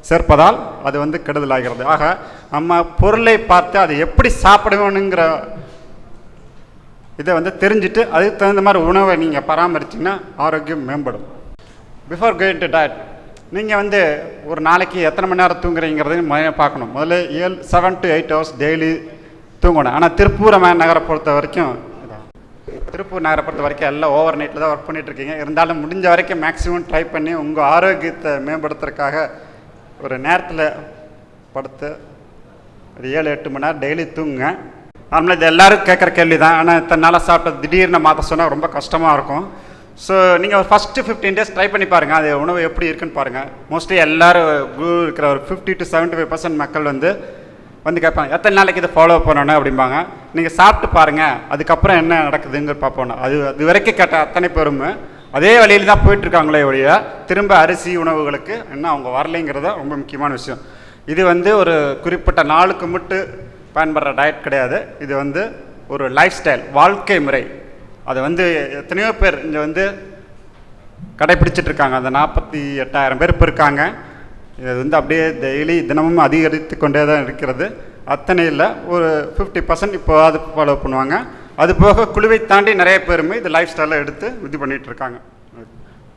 சேர்ப்பதால் அது வந்து கெடுதலாகிறது. ஆக நம்ம பொருளை பார்த்து அதை எப்படி சாப்பிடணுங்கிற இதை வந்து தெரிஞ்சுட்டு அதுக்கு தகுந்த மாதிரி உணவை நீங்கள் பராமரிச்சிங்கன்னா ஆரோக்கியம் மேம்படும். பிஃபோர் கோயிங் டு டயட், நீங்கள் வந்து ஒரு நாளைக்கு எத்தனை மணி நேரம் தூங்குறீங்கிறதையும் பார்க்கணும். முதல்ல 7 to 8 hours டெய்லி தூங்கணும். ஆனால் திருப்பூர் நகரை பொறுத்த வரைக்கும் எல்லாம் ஓவர் நைட்டில் தான் ஒர்க் பண்ணிட்டு இருக்கீங்க. இருந்தாலும் முடிஞ்ச வரைக்கும் மேக்ஸிமம் ட்ரை பண்ணி உங்கள் ஆரோக்கியத்தை மேம்படுத்துறதுக்காக ஒரு நேரத்தில் படுத்து ஒரு 7-8 மணி நேரம் டெய்லி தூங்குங்க. நார்மலாக இது எல்லோரும் கேட்குற கேள்வி தான். ஆனால் இத்தனை நாளாக சாப்பிட்டு திடீர்னு மாற்ற சொன்னால் ரொம்ப கஷ்டமாக இருக்கும். ஸோ நீங்கள் ஒரு ஃபஸ்ட்டு 15 days ட்ரை பண்ணி பாருங்கள், அது உணவு எப்படி இருக்குன்னு பாருங்கள். மோஸ்ட்லி எல்லோரும் இருக்கிற ஒரு 50 to 75% மக்கள் வந்து கேட்பாங்க எத்தனை நாளைக்கு இதை ஃபாலோ பண்ணணும் அப்படிம்பாங்க. நீங்கள் சாப்பிட்டு பாருங்கள், அதுக்கப்புறம் என்ன நடக்குதுங்கிற பார்ப்போம். அது வரைக்கும் கேட்ட அத்தனை பேரும் அதே வழியில் தான் போயிட்டுருக்காங்களே ஒழிய திரும்ப அரிசி உணவுகளுக்கு இன்னும் அவங்க வரலைங்கிறத ரொம்ப முக்கியமான விஷயம். இது வந்து ஒரு குறிப்பிட்ட நாளுக்கு மட்டும் பயன்படுற டயட் கிடையாது. இது வந்து ஒரு லைஃப் ஸ்டைல், வாழ்க்கை முறை. அதை வந்து எத்தனையோ பேர் இங்கே வந்து கடைப்பிடிச்சிட்டு இருக்காங்க. அந்த 48,000 பேர் இப்போ இருக்காங்க. இது வந்து அப்படியே டெய்லி தினமும் அதிகரித்து கொண்டே தான் இருக்கிறது. அத்தனை இல்லை, ஒரு 50% இப்போ அது ஃபாலோ பண்ணுவாங்க. அது போக குழுவை தாண்டி நிறைய பேருமே இது லைஃப் ஸ்டைலில் எடுத்து இது பண்ணிகிட்டு இருக்காங்க.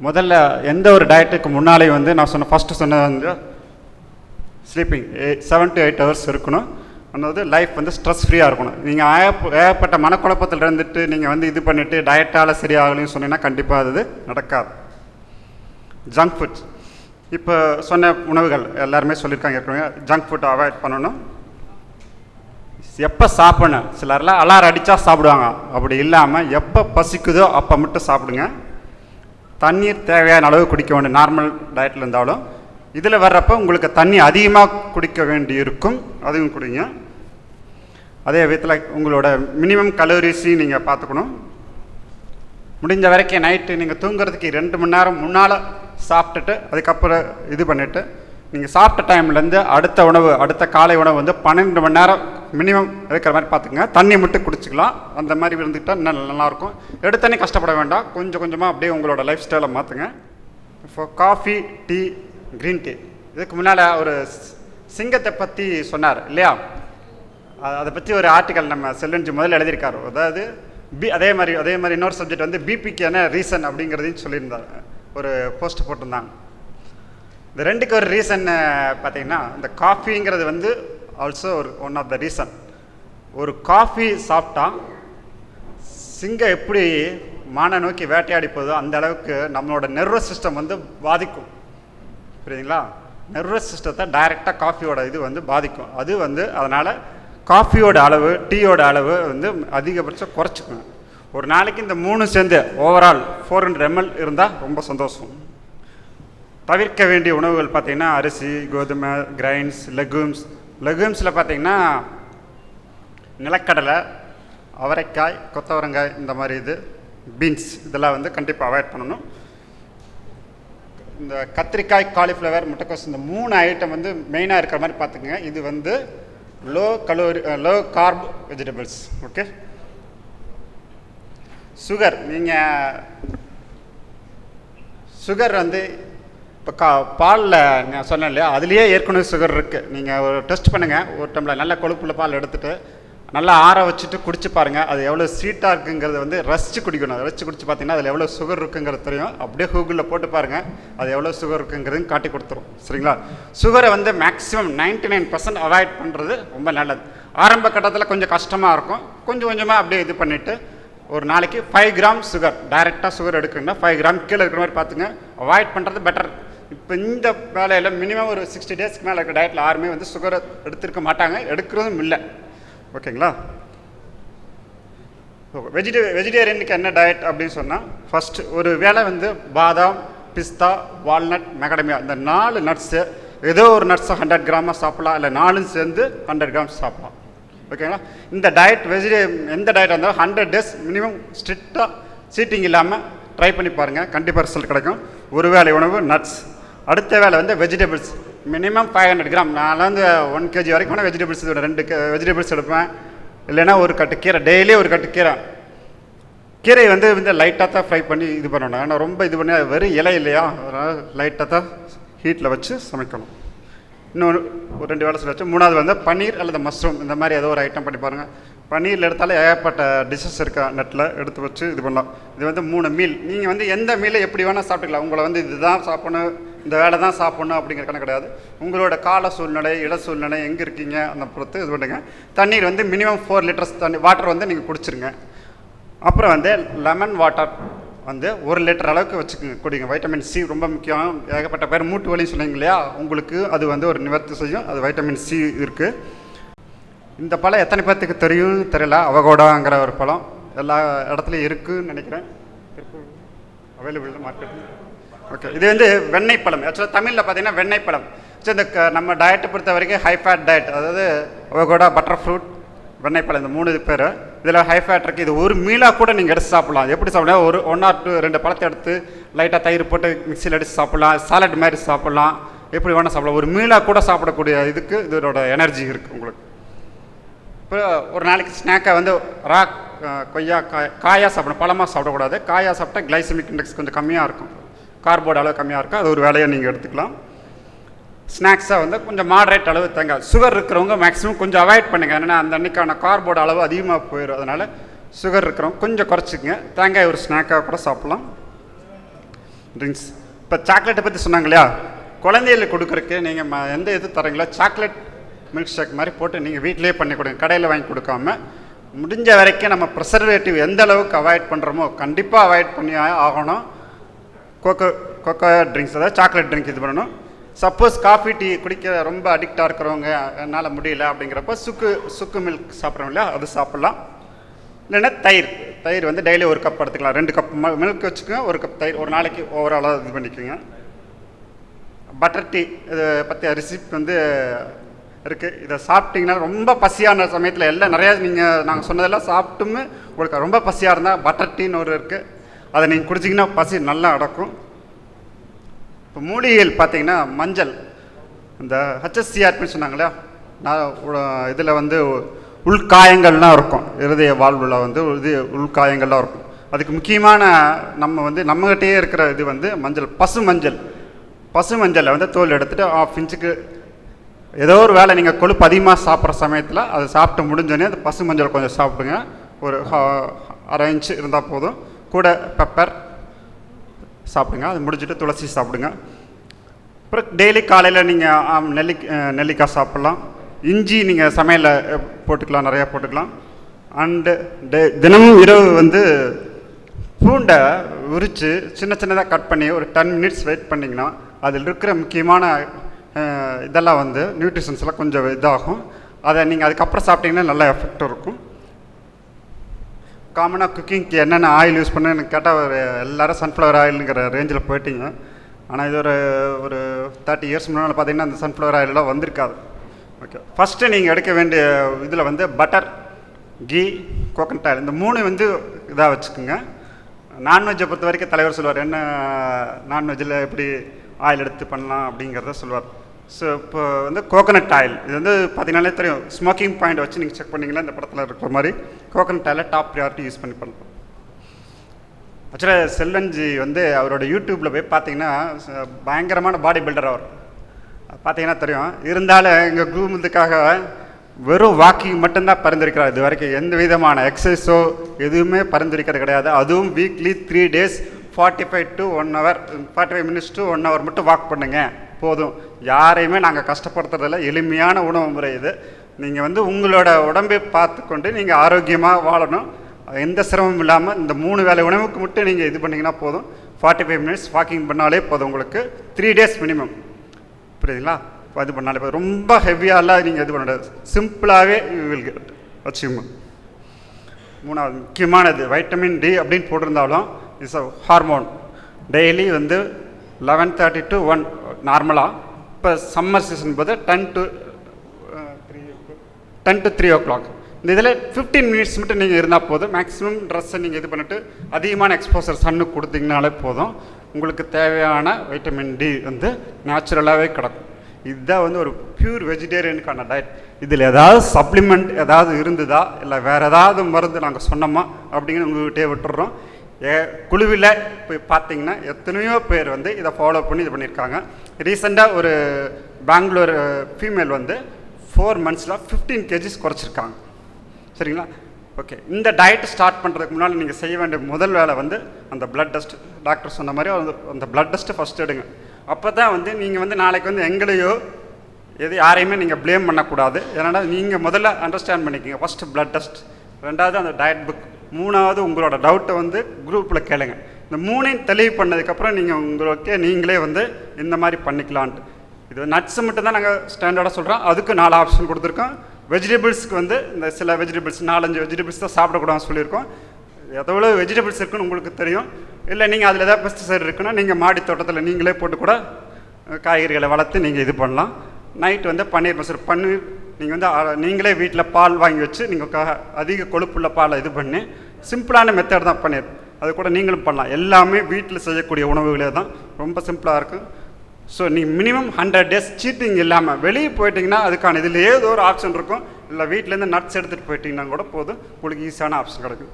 முதல்ல எந்த ஒரு டயட்டுக்கு முன்னாலே வந்து நான் ஃபஸ்ட்டு சொன்னது வந்து ஸ்லீப்பிங் 7 to 8 hours இருக்கணும். அதாவது லைஃப் வந்து ஸ்ட்ரெஸ் ஃப்ரீயாக இருக்கணும். நீங்கள் ஏகப்பட்ட மனக்குழப்பத்தில் இருந்துட்டு நீங்கள் வந்து இது பண்ணிவிட்டு டயட்டால் சரியாகலைன்னு சொன்னீங்கன்னா கண்டிப்பாக அது நடக்காது. ஜங்க் ஃபுட்ஸ், இப்போ சொன்ன உணவுகள் எல்லாருமே சொல்லியிருக்காங்க ஏற்கனவே. ஜங்க் ஃபுட்டை அவாய்ட் பண்ணணும். எப்போ சாப்பிடணும், சிலர்லாம் அலாரம் அடித்தா சாப்பிடுவாங்க. அப்படி இல்லாமல் எப்போ பசிக்குதோ அப்போ மட்டும் சாப்பிடுங்க. தண்ணீர் தேவையான அளவு குடிக்க வேண்டும். நார்மல் டயட்டில் இருந்தாலும் இதில் வர்றப்போ உங்களுக்கு தண்ணி அதிகமாக குடிக்க வேண்டி இருக்கும், அதுவும் குடிங்க. அதே விதத்தில் உங்களோட மினிமம் கலோரிஸையும் நீங்கள் பார்த்துக்கணும். முடிஞ்ச வரைக்கும் நைட்டு நீங்கள் தூங்குறதுக்கு 2 மணி நேரம் முன்னால் சாப்பிட்டுட்டு அதுக்கப்புறம் இது பண்ணிவிட்டு நீங்கள் சாப்பிட்ட டைம்லேருந்து அடுத்த காலை உணவு வந்து 12 மணி நேரம் மினிமம் இருக்கிற மாதிரி பார்த்துக்குங்க. தண்ணி மட்டும் குடிச்சிக்கலாம். அந்த மாதிரி இருந்துக்கிட்டால் இன்னும் நல்லாயிருக்கும். எடுத்தனே கஷ்டப்பட வேண்டாம், கொஞ்சம் கொஞ்சமாக அப்படியே உங்களோட லைஃப் ஸ்டைலை மாற்றுங்க. இப்போ காஃபி, டீ, க்ரீன் டீ. இதுக்கு முன்னால் ஒரு சிங்கத்தை பற்றி சொன்னார் இல்லையா, அதை பற்றி ஒரு ஆர்டிக்கல் நம்ம செல்வன்ஜி முதல்ல எழுதியிருக்காரு. அதாவது அதே மாதிரி இன்னொரு சப்ஜெக்ட் வந்து பிபிக்கு என்ன ரீசன் அப்படிங்கிறதையும் சொல்லியிருந்தார். ஒரு போஸ்ட் போட்டிருந்தாங்க. இந்த ரெண்டுக்கு ஒரு ரீசன் பார்த்தீங்கன்னா, இந்த காஃபிங்கிறது வந்து also one of the reason. ஒரு காஃபி சாப்பிட்டா சிங்கம் எப்படி மானை நோக்கி வேட்டையாடி போதோ அந்த அளவுக்கு நம்மளோட நர்வஸ் சிஸ்டம் வந்து பாதிக்கும். புரியுதுங்களா? நர்வஸ் சிஸ்டத்தை டைரெக்டாக காஃபியோட இது வந்து பாதிக்கும். அது வந்து அதனால் காஃபியோட அளவு, டீயோட அளவு வந்து அதிகபட்சம் குறைச்சிக்கணும். ஒரு நாளைக்கு இந்த 3 சேர்ந்து ஓவரால் 400 ml இருந்தால் ரொம்ப சந்தோஷம். தவிர்க்க வேண்டிய உணவுகள் பார்த்திங்கன்னா அரிசி, கோதுமை, கிரைன்ஸ், லெகும்ஸில் பார்த்திங்கன்னா நிலக்கடலை, அவரைக்காய், கொத்தவரங்காய், இந்த மாதிரி இது பீன்ஸ், இதெல்லாம் வந்து கண்டிப்பாக அவாய்ட் பண்ணணும். இந்த கத்திரிக்காய், காலிஃப்ளவர், முட்டைக்கோஸ், இந்த 3 ஐட்டம் வந்து மெயினாக இருக்கிற மாதிரி பார்த்துக்குங்க. இது வந்து low corp vegetables. Okay. Sugar, நீங்கள் சுகர் வந்து இப்போ பாலில் நான் சொன்னேன் இல்லையா, அதுலேயே ஏற்கனவே சுகர் இருக்குது. நீங்கள் ஒரு டெஸ்ட் பண்ணுங்கள். ஒரு டம்ளர் நல்ல கொழுப்புள்ள பால் எடுத்துகிட்டு நல்லா ஆற வச்சுட்டு குடிச்சு பாருங்கள். அது எவ்வளோ ஸ்வீட்டாக இருக்குங்கிறது வந்து ரசித்து குடிக்கணும். ரசித்து குடிச்சு பார்த்தீங்கன்னா அதில் எவ்வளோ சுகர் இருக்குங்கிறது தெரியும். அப்படியே கூகுளில் போட்டு பாருங்கள், அது எவ்வளோ சுகர் இருக்குங்கிறதையும் காட்டி கொடுத்துரும். சரிங்களா? சுகரை வந்து மேக்ஸிமம் 99% அவாய்ட் பண்ணுறது ரொம்ப நல்லது. ஆரம்ப கட்டத்தில் கொஞ்சம் கஷ்டமாக இருக்கும். கொஞ்சம் கொஞ்சமாக அப்படியே இது பண்ணிவிட்டு ஒரு நாளைக்கு 5 கிராம் சுகர், டைரெக்டாக சுகர் எடுக்கணும்னா 5 கிராம் கீழே இருக்கிற மாதிரி பார்த்துங்க. அவாய்ட் பண்ணுறது பெட்டர். இப்போ இந்த வேலையில் மினிமம் ஒரு 60 டேஸ்க்கு மேலே இருக்கிற டயட்டில் யாருமே வந்து சுகரை எடுத்துருக்க மாட்டாங்க, எடுக்கிறதும் இல்லை. ஓகேங்களா? வெஜிடேரியனுக்கு என்ன டயட் அப்படின்னு சொன்னால், ஃபஸ்ட்டு ஒரு வேளை வந்து பாதாம், பிஸ்தா, வால்நட், மெகடமியா, இந்த 4 நட்ஸு, ஏதோ ஒரு நட்ஸை 100 கிராமாக சாப்பிட்லாம், இல்லை 4 சேர்ந்து 100 கிராம்ஸ் சாப்பிட்லாம். ஓகேங்களா? இந்த டயட் எந்த டயட் இருந்தாலும் 100 டேஸ் மினிமம் ஸ்ட்ரிக்டாக சீட்டிங் இல்லாமல் ட்ரை பண்ணி பாருங்கள், கண்டிப்பாக ரிசல்ட் கிடைக்கும். ஒரு வேளை உணவு நட்ஸ். அடுத்த வேளை வந்து வெஜிடபிள்ஸ் மினிமம் 500 கிராம். நான் வந்து 1 kg வரைக்கும் வெஜிடபிள்ஸ், 2 வெஜிடபிள்ஸ் எடுப்பேன். இல்லைன்னா ஒரு கட்டு கீரை, டெய்லி ஒரு கட்டு கீரை. கீரை வந்து லைட்டாக தான் ஃப்ரை பண்ணி இது பண்ணணும். ஏன்னா ரொம்ப இது பண்ணி வெறும் இலை இல்லையா, அதனால் லைட்டாக தான் ஹீட்டில் வச்சு சமைக்கணும். இன்னொரு ஒரு 2 வேலை சொல்லி வச்சு. 3வது வந்து பன்னீர் அல்லது மஷ்ரூம், இந்த மாதிரி ஏதோ ஒரு ஐட்டம் பண்ணி பாருங்கள். பன்னீரில் எடுத்தாலே ஏகப்பட்ட டிஷ்ஷஸ் இருக்கா, நெட்டில் எடுத்து வச்சு இது பண்ணலாம். இது வந்து 3 மீல். நீங்கள் வந்து எந்த மீலை எப்படி வேணால் சாப்பிட்டுக்கலாம். உங்களை வந்து இதுதான் சாப்பிடணும், இந்த வேலை தான் சாப்பிடணும் அப்படிங்கிற கணக்கு கிடையாது. உங்களோட கால சூழ்நிலை, இட சூழ்நிலை, எங்கே இருக்கீங்க அந்த பொறுத்து இது பண்ணுங்க. தண்ணீர் வந்து மினிமம் 4 லிட்டர்ஸ் தண்ணி வாட்டர் வந்து நீங்கள் குடிச்சிருங்க. அப்புறம் வந்து லெமன் வாட்டர் வந்து 1 லிட்டர் அளவுக்கு வச்சுக்கோங்க, குடிங்க. வைட்டமின் சி ரொம்ப முக்கியம். ஏகப்பட்ட பேர் மூட்டு வலி சொன்னீங்க இல்லையா, உங்களுக்கு அது வந்து ஒரு நிவர்த்தி செய்யும். அது வைட்டமின் சி இருக்குது. இந்த பழம் எத்தனை பேர்த்துக்கு தெரியும் தெரியல, அவகோடாங்கிற ஒரு பழம் எல்லா இடத்துலையும் இருக்குதுன்னு நினைக்கிறேன். Available market. ஓகே, இது வந்து வெண்ணெய் பழம். ஆக்சுவலாக தமிழில் பார்த்தீங்கன்னா வெண்ணெய் பழம். ஸோ இந்த நம்ம டயட்டை பொறுத்த வரைக்கும் ஹை ஃபேட் டயட், அதாவது அவகோடா, பட்டர் ஃப்ரூட், வெண்ணெய் பழம், இந்த 3 பேர். இதில் ஹை ஃபேட் இருக்குது. இது ஒரு மீலாக கூட நீங்கள் எடுத்து சாப்பிட்லாம். எப்படி சாப்பிடலாம், ஒரு 1 or 2 பழத்தை எடுத்து லைட்டாக தயிர் போட்டு மிக்சியில் அடித்து சாப்பிட்லாம், சாலட் மாதிரி சாப்பிட்லாம், எப்படி வேணால் சாப்பிடலாம். ஒரு மீலாக கூட சாப்பிடக்கூடிய இதுக்கு இதோட எனர்ஜி இருக்குது உங்களுக்கு. இப்போ ஒரு நாளைக்கு ஸ்நாக்கை வந்து கொய்யா காயாக சாப்பிடணும், பழமாக சாப்பிடக்கூடாது. காயாக சாப்பிட்டா கிளைசமிக் இண்டெக்ஸ் கொஞ்சம் கம்மியாக இருக்கும், கார்போர்டு அளவு கம்மியாக இருக்கும். அது ஒரு வேலையை நீங்கள் எடுத்துக்கலாம். ஸ்நாக்ஸாக வந்து கொஞ்சம் மாடரேட் அளவு தேங்காய். சுகர் இருக்கிறவங்க மேக்ஸிமம் கொஞ்சம் அவாய்ட் பண்ணுங்கள், ஏன்னா அந்த அன்றைக்கான கார்போர்டு அளவு அதிகமாக போயிடும். அதனால் சுகர் இருக்கிறவங்க கொஞ்சம் குறைச்சிக்கங்க. தேங்காய் ஒரு ஸ்நாக்காக கூட சாப்பிட்லாம். ட்ரிங்க்ஸ். இப்போ சாக்லேட்டை பற்றி சொன்னாங்க இல்லையா, குழந்தைகளுக்கு கொடுக்குறக்கு நீங்கள் எந்த இது தரீங்களோ சாக்லேட் மில்க் ஷேக் மாதிரி போட்டு நீங்கள் வீட்டிலே பண்ணி கொடுங்க, கடையில் வாங்கி கொடுக்காம. முடிஞ்ச வரைக்கும் நம்ம ப்ரிசர்வேட்டிவ் எந்த அளவுக்கு அவாய்ட் பண்ணுறோமோ கண்டிப்பாக அவாய்ட் பண்ணி ஆகணும். கோகோ ட்ரிங்க்ஸ், அதாவது சாக்லேட் ட்ரிங்க் இது பண்ணணும். சப்போஸ் காஃபி டீ குடிக்க ரொம்ப அடிக்டாக இருக்கிறவங்க, என்னால் முடியல அப்படிங்கிறப்ப சுக்கு மில்க் சாப்பிட்றோம் இல்லையா, அது சாப்பிட்லாம். இல்லைன்னா தயிர் வந்து டெய்லி 1 கப் எடுத்துக்கலாம். 2 கப் மில்க் வச்சுக்கோங்க, 1 கப் தயிர் ஒரு நாளைக்கு ஓவராலாக இது பண்ணிக்கோங்க. பட்டர் டீ இதை பற்றி ரெசிபி வந்து இருக்குது. இதை சாப்பிட்டிங்கன்னா ரொம்ப பசியான சமயத்தில் எல்லாம் நிறையா நாங்கள் சொன்னதெல்லாம் சாப்பிட்டுமே உங்களுக்கு ரொம்ப பசியாக இருந்தால் பட்டர் டீன்னு ஒரு இருக்குது, அதை நீங்கள் குடிச்சிங்கன்னா பசி நல்லா அடக்கும். இப்போ மூலிகைகள் பார்த்தீங்கன்னா மஞ்சள், இந்த ஹெச்எஸ்சிஆர்பின்னு சொன்னாங்களே, இதில் வந்து உள்காயங்கள்லாம் இருக்கும், இருதய வாழ்வில் வந்து உள்காயங்கள்லாம் இருக்கும். அதுக்கு முக்கியமான நம்ம வந்து நம்மகிட்டயே இருக்கிற இது வந்து மஞ்சள், பசு மஞ்சளை வந்து தோல் எடுத்துகிட்டு 1/2 இன்ச்சுக்கு ஏதோ ஒரு வேலை நீங்கள் கொழுப்பு அதிகமாக சாப்பிட்ற சமயத்தில் அதை சாப்பிட்டு முடிஞ்சோடனே அந்த பசு மஞ்சள் கொஞ்சம் சாப்பிடுங்க. ஒரு 1/2 இன்ச்சு இருந்தால் போதும். கூட பெப்பர் சாப்பிடுங்க. அது முடிச்சுட்டு துளசி சாப்பிடுங்க. அப்புறம் டெய்லி காலையில் நீங்கள் நெல்லிக்காய் சாப்பிட்லாம். இஞ்சி நீங்கள் சமையலில் போட்டுக்கலாம், நிறையா போட்டுக்கலாம். அண்டு தினமும் இரவு வந்து பூண்டை உரித்து சின்னதாக கட் பண்ணி ஒரு 10 மினிட்ஸ் வெயிட் பண்ணிங்கன்னா அதில் இருக்கிற முக்கியமான இதெல்லாம் வந்து நியூட்ரிஷன்ஸ்லாம் கொஞ்சம் இதாகும். அதை நீங்கள் அதுக்கப்புறம் சாப்பிட்டிங்கன்னா நல்ல எஃபெக்ட் இருக்கும். காமனாக குக்கிங்க்கு என்னென்ன ஆயில் யூஸ் பண்ணுன்னு கேட்டால் எல்லோரும் சன்ஃப்ளவர் ஆயிலுங்கிற ரேஞ்சில் போயிட்டீங்க. ஆனால் இது ஒரு 30 இயர்ஸ் முன்னால் பார்த்தீங்கன்னா அந்த சன்ஃப்ளவர் ஆயிலெலாம் வந்திருக்காது. ஓகே, ஃபஸ்ட்டு நீங்கள் எடுக்க வேண்டிய இதில் வந்து பட்டர், கீ, கோகனட் ஆயில், இந்த 3 வந்து இதாக வச்சுக்கோங்க. நான்வெஜ்ஜை பொறுத்த வரைக்கும் தலைவர் சொல்லுவார், என்ன நான்வெஜ்ஜில் எப்படி ஆயில் எடுத்து பண்ணலாம் அப்படிங்கிறத சொல்லுவார். ஸோ இப்போ வந்து கோகனட் ஆயில், இது வந்து பார்த்தீங்கன்னாலே தெரியும், ஸ்மோக்கிங் பாயிண்ட் வச்சு நீங்கள் செக் பண்ணிங்கன்னா இந்த படத்தில் இருக்கிற மாதிரி கோகனட் ஆயிலை டாப் ப்ரியாரிட்டி யூஸ் பண்ணி பண்ணலாம். ஆக்சுவலாக செல்வன்ஜி வந்து அவரோட யூடியூப்பில் போய் பார்த்தீங்கன்னா பயங்கரமான பாடி பில்டர் அவர், பார்த்தீங்கன்னா தெரியும். இருந்தாலும் எங்கள் குரூமுக்காக வெறும் வாக்கிங் மட்டும்தான் பரிந்துரைக்கிறார். இது வரைக்கும் எந்த விதமான எக்ஸசைஸோ எதுவுமே பரிந்துரைக்கிறது கிடையாது. அதுவும் weekly 3 days 45 minutes to 1 hour மட்டும் வாக் பண்ணுங்க போதும். யாரையுமே நாங்கள் கஷ்டப்படுத்துறதில்ல, எளிமையான உணவு முறை இது. நீங்கள் வந்து உங்களோட உடம்பை பார்த்து கொண்டு நீங்கள் ஆரோக்கியமாக வாழணும், எந்த சிரமமும் இல்லாமல் இந்த 3 வேளை உணவுக்கு மட்டும் நீங்கள் இது பண்ணிங்கன்னா போதும். 45 minutes வாக்கிங் பண்ணாலே போதும் உங்களுக்கு. 3 days மினிமம், புரியுதுங்களா? இது பண்ணாலே போதும். ரொம்ப ஹெவியாலாம் நீங்கள் இது பண்ண சிம்பிளாகவே யூ வில் கெட் அச்சீவ்மெண்ட். 3வது முக்கியமானது வைட்டமின் டி அப்படின்னு போட்டிருந்தாலும் இட்ஸ் அ ஹார்மோன். டெய்லி வந்து 11:30 to 1 நார்மலாக. இப்போ சம்மர் சீசன் போது 10 to 3 o'clock. இந்த இதில் 15 minutes மட்டும் நீங்கள் இருந்தால் போதும். மேக்ஸிமம் ட்ரெஸ்ஸை நீங்கள் இது பண்ணிவிட்டு அதிகமான எக்ஸ்போசர் சன்னுக்கு கொடுத்தீங்கனாலே போதும். உங்களுக்கு தேவையான வைட்டமின் டி வந்து நேச்சுரலாகவே கிடக்கும். இதுதான் வந்து ஒரு பியூர் வெஜிடேரியனுக்கான டயட். இதில் ஏதாவது சப்ளிமெண்ட் ஏதாவது இருந்ததா இல்லை வேறு ஏதாவது மருந்து நாங்கள் சொன்னோமா அப்படிங்கிற உங்கள்கிட்டே விட்டுடுறோம். குழுவில் போய் பார்த்தீங்கன்னா எத்தனையோ பேர் வந்து இதை ஃபாலோ பண்ணி இது பண்ணியிருக்காங்க. ரீசெண்டாக ஒரு பெங்களூர் ஃபீமேல் வந்து 4 monthஸில் 15 kgs குறைச்சிருக்காங்க. சரிங்களா? ஓகே, இந்த டயட் ஸ்டார்ட் பண்ணுறதுக்கு முன்னால் நீங்கள் செய்ய வேண்டிய முதல் வேலை வந்து அந்த பிளட் டெஸ்ட். டாக்டர் சொன்ன மாதிரி அந்த பிளட் டெஸ்ட்டு ஃபஸ்ட் எடுங்க. அப்போ தான் வந்து நீங்கள் வந்து நாளைக்கு வந்து எங்களையோ யாரையுமே நீங்கள் ப்ளேம் பண்ணக்கூடாது. ஏன்னா நீங்கள் முதல்ல அண்டர்ஸ்டாண்ட் பண்ணிக்கோங்க. ஃபஸ்ட்டு பிளட் டெஸ்ட், ரெண்டாவது அந்த டயட் புக், மூணாவது உங்களோட டவுட்டை வந்து குரூப்பில் கேளுங்க. இந்த மூணையும் தெளிவு பண்ணதுக்கப்புறம் நீங்கள் உங்களுக்கு நீங்களே வந்து இந்த மாதிரி பண்ணிக்கலான்ட்டு. இது நட்ஸு மட்டும் தான் நாங்கள் ஸ்டாண்டர்டாக சொல்கிறோம். அதுக்கு 4 ஆப்ஷன் கொடுத்துருக்கோம். வெஜிடபிள்ஸ்க்கு வந்து இந்த சில வெஜிடபிள்ஸ் 4-5 வெஜிடபிள்ஸ் தான் சாப்பிடக்கூடாதுன்னு சொல்லியிருக்கோம். எவ்வளோ வெஜிடபிள்ஸ் இருக்குன்னு உங்களுக்கு தெரியும். இல்லை நீங்கள் அதில் ஏதாவது பெஸ்டிசைட் இருக்குன்னா நீங்கள் மாடி தோட்டத்தில் நீங்களே போட்டு கூட காய்கறிகளை வளர்த்து நீங்கள் இது பண்ணலாம். நைட் வந்து பன்னீர் மசூர் பன்னீர் நீங்கள் வந்து நீங்களே வீட்டில் பால் வாங்கி வச்சு நீங்கள் அதிக கொழுப்புள்ள பாலை இது பண்ணி சிம்பிளான மெத்தட் தான் பன்னீர். அது கூட நீங்களும் பண்ணலாம். எல்லாமே வீட்டில் செய்யக்கூடிய உணவுகளே தான், ரொம்ப சிம்பிளாக இருக்கும். ஸோ நீங்கள் மினிமம் 100 days சீட்டிங் இல்லாமல் வெளியே போயிட்டிங்கன்னா அதுக்கான இதில் ஏதோ ஒரு ஆப்ஷன் இருக்கும். இல்லை வீட்டிலேருந்து நட்ஸ் எடுத்துகிட்டு போயிட்டிங்கன்னா கூட போதும், உங்களுக்கு ஈஸியான ஆப்ஷன் கிடைக்கும்.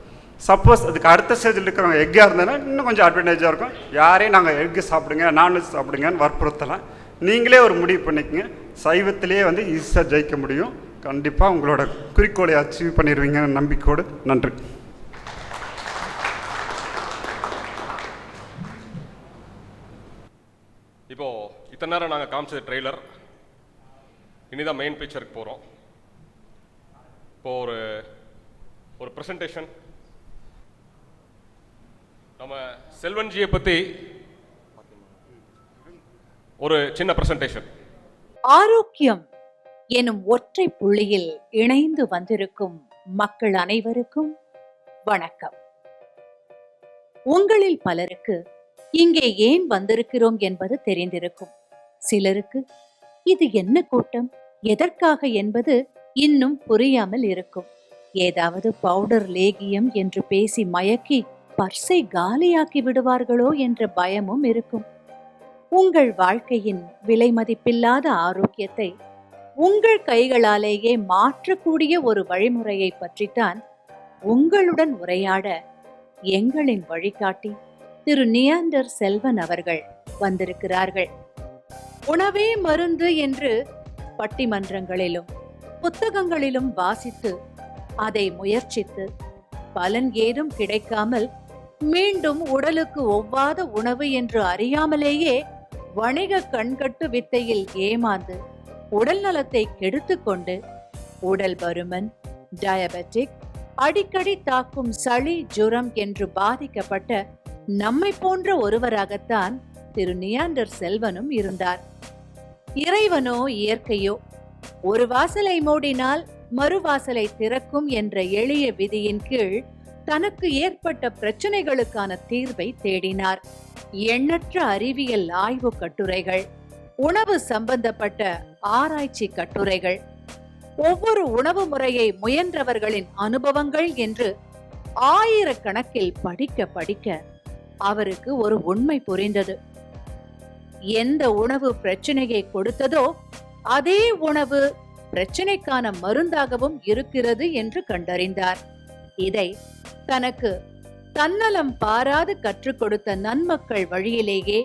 சப்போஸ் அதுக்கு அடுத்த ஸ்டேஜில் இருக்கிறவங்க எக்காக இருந்ததுன்னா இன்னும் கொஞ்சம் அட்வான்டேஜாக இருக்கும். யாரையும் நாங்கள் எக்கு சாப்பிடுங்க நான்வெஜ் சாப்பிடுங்கன்னு வற்புறுத்தலாம். நீங்களே ஒரு முடிவு பண்ணிக்கங்க. சைவத்திலே வந்து ஈஸியாக ஜெயிக்க முடியும். கண்டிப்பாக உங்களோட குறிக்கோளை அச்சீவ் பண்ணிடுவீங்கன்னு நம்பிக்கையோடு நன்றி. இப்போது இத்தனை நேரம் நாங்கள் காமிச்சது ட்ரெய்லர். இனிதான் மெயின் பிக்சருக்கு போகிறோம். இப்போது ஒரு ப்ரெசன்டேஷன். நம்ம செல்வன்ஜியை பற்றி ஒரு சின்ன ப்ரெசன்டேஷன். ஆரோக்கியம் எனும் ஒற்றை புள்ளியில் இணைந்து வந்திருக்கும் மக்கள் அனைவருக்கும் வணக்கம். உங்களில் பலருக்கு இங்கே ஏன் வந்திருக்கிறோம் என்பது தெரிந்திருக்கும். சிலருக்கு இது என்ன கூட்டம், எதற்காக என்பது இன்னும் புரியாமல் இருக்கும். ஏதாவது பவுடர் லேகியம் என்று பேசி மயக்கி பர்ஸை காலியாக்கி விடுவார்களோ என்ற பயமும் இருக்கும். உங்கள் வாழ்க்கையின் விலை மதிப்பில்லாத ஆரோக்கியத்தை உங்கள் கைகளாலேயே மாற்றக்கூடிய ஒரு வழிமுறையை பற்றித்தான் உங்களுடன் உரையாட எங்களின் வழிகாட்டி திரு நியாண்டர் செல்வன் அவர்கள் வந்திருக்கிறார்கள். உணவே மருந்து என்று பட்டிமன்றங்களிலும் புத்தகங்களிலும் வாசித்து அதை முயற்சித்து பலன் ஏதும் கிடைக்காமல் மீண்டும் உடலுக்கு ஒவ்வாத உணவு என்று அறியாமலேயே வணிக கண்கட்டு வித்தையில் ஏமாந்து உடல் நலத்தை கெடுத்து கொண்டு உடல் பருமன், டயபெட்டிக், அடிக்கடி தாக்கும் சளி, ஜுரம் என்று பாதிக்கப்பட்ட நம்மை போன்ற ஒருவராகத்தான் திரு நியாண்டர் செல்வனும் இருந்தார். இறைவனோ இயற்கையோ ஒரு வாசலை மூடினால் மறுவாசலை திறக்கும் என்ற எளிய விதியின் கீழ் தனக்கு ஏற்பட்ட பிரச்சனைகளுக்கான தீர்வை தேடினார். எண்ணற்ற அறிவியல் ஆய்வு கட்டுரைகள், உணவு சம்பந்தப்பட்ட ஆராய்ச்சி கட்டுரைகள், ஒவ்வொரு உணவு முறையை முயன்றவர்களின் அனுபவங்கள் என்று ஆயிரக்கணக்கில் படிக்க படிக்க அவருக்கு ஒரு உண்மை புரிந்தது. எந்த உணவு பிரச்சனையை கொடுத்ததோ அதே உணவு பிரச்சனைக்கான மருந்தாகவும் இருக்கிறது என்று கண்டறிந்தார். இதை தனக்கு தன்னலம் பாராது கற்றுக் கொடுத்த நன்மக்கள் வழியிலேயே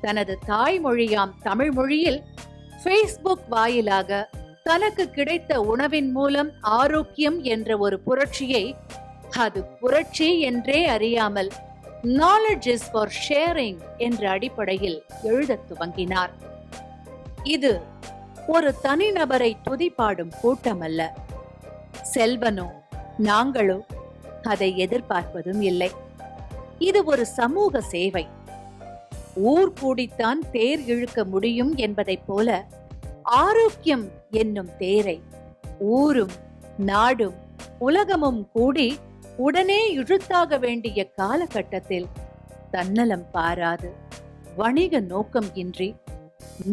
தனது தாய்மொழியாம் தமிழ் மொழியில் ஃபேஸ்புக் வாயிலாக தனக்கு கிடைத்த உணவின் மூலம் ஆரோக்கியம் என்ற ஒரு புரட்சியை, அது புரட்சி என்றே அறியாமல் knowledge is for sharing என்ற அடிப்படையில் எழுதத் துவங்கினார். இது ஒரு தனிநபரை துதிப்பாடும் கூட்டம் அல்ல. செல்வனோ நாங்களோ அதை எதிர்பார்ப்பதும் இல்லை. இது ஒரு சமூக சேவை. ஊர் கூடித்தான் தேர் இழுக்க முடியும் என்பதைப் போல ஆரோக்கியம் என்னும் தேரை ஊரும் நாடும் உலகமும் கூடி உடனே இழுத்தாக வேண்டிய காலகட்டத்தில் தன்னலம் பாராது, வணிக நோக்கம் இன்றி,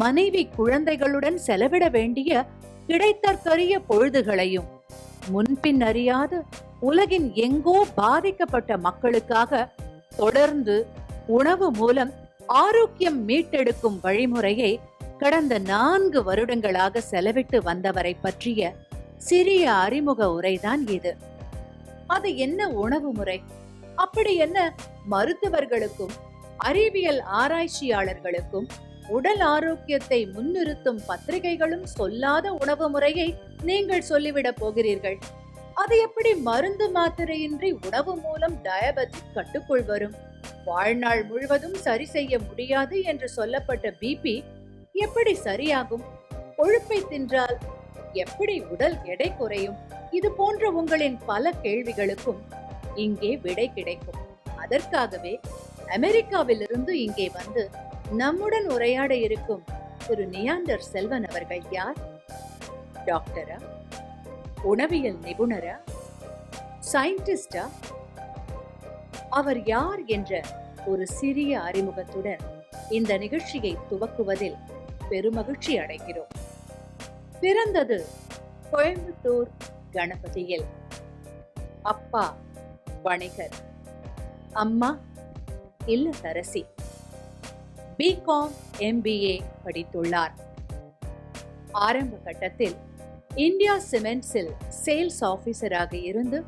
மனைவி குழந்தைகளுடன் செலவிட வேண்டிய கிடைத்தற்கரிய பொழுதுகளையும் முன்பின் அறியாத உலகின் எங்கோ பாதிக்கப்பட்ட மக்களுக்காக தொடர்ந்து உணவு மூலம் ஆரோக்கியம் மீட்டெடுக்கும் வழிமுறையை கடந்த 4 வருடங்களாக செலவிட்டு வந்தவரை பற்றிய சிறிய அறிமுக உரைதான் இது. அது என்ன உணவு முறை, அப்படி என்ன மருத்துவர்களுக்கும் அறிவியல் ஆராய்ச்சியாளர்களுக்கும் உடல் ஆரோக்கியத்தை முன்னிறுத்தும் பத்திரிகைகளும் சொல்லாத உணவு முறையை நீங்கள் சொல்லிவிடப் போகிறீர்கள்? அது எப்படி மருந்து மாத்திரையின்றி உணவு மூலம் டயபெட்டிக் கட்டுக்குள் வரும்? வாழ்நாள் முழுவதும் சரி செய்ய முடியாது என்று சொல்லப்பட்ட பிபி எப்படி சரியாகும்? கொழுப்பை தின்றால் எப்படி உடல் எடை குறையும்? இது போன்ற உங்களின் பல கேள்விகளுக்கும் இங்கே விடை கிடைக்கும். அதற்காகவே அமெரிக்காவிலிருந்து இங்கே வந்து நம்முடன் உரையாட இருக்கும் திரு நியாண்டர் செல்வன் அவர்கள் யார்? டாக்டரா? உணவியல் நிபுணரா? சயின்டிஸ்டா? அவர் யார் என்ற ஒரு சிறிய அறிமுகத்துடன் இந்த நிகழ்ச்சியை துவக்குவதில் பெருமகிழ்ச்சி அடைகிறோம். பிறந்தது கோயம்புத்தூர் கணபதியில். அப்பா வணிகர், அம்மா இல்லத்தரசி. BCom MBA படித்துள்ளார். ஆரம்ப கட்டத்தில் இந்தியா சிமெண்ட்ஸில் சேல்ஸ் ஆபீசராக இருந்து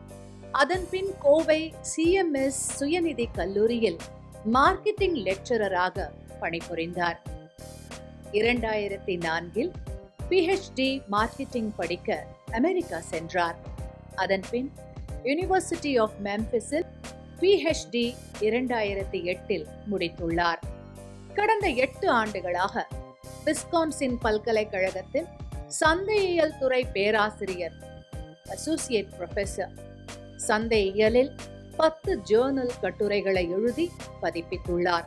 அதன் பின் கோவை CMS சுயநிதி கல்லூரியில் மார்க்கெட்டிங் லெக்சரராக பணிபுரிந்தார். 2004இல் PhD மார்க்கெட்டிங் படிக்க அமெரிக்கா சென்றார். அதன் பின் யூனிவர்சிட்டி ஆஃப் மெம்பிஸில் PhD 2008இல் முடித்துள்ளார். கடந்த 8 ஆண்டுகளாக விஸ்கான்சின் பல்கலைக்கழகத்தில் சந்தையியல் துறை பேராசிரியர், அசோசியேட் ப்ரொஃபசர். சந்தையியலில் 10 ஜேர்னல் கட்டுரைகளை எழுதி பதிப்பித்துள்ளார்.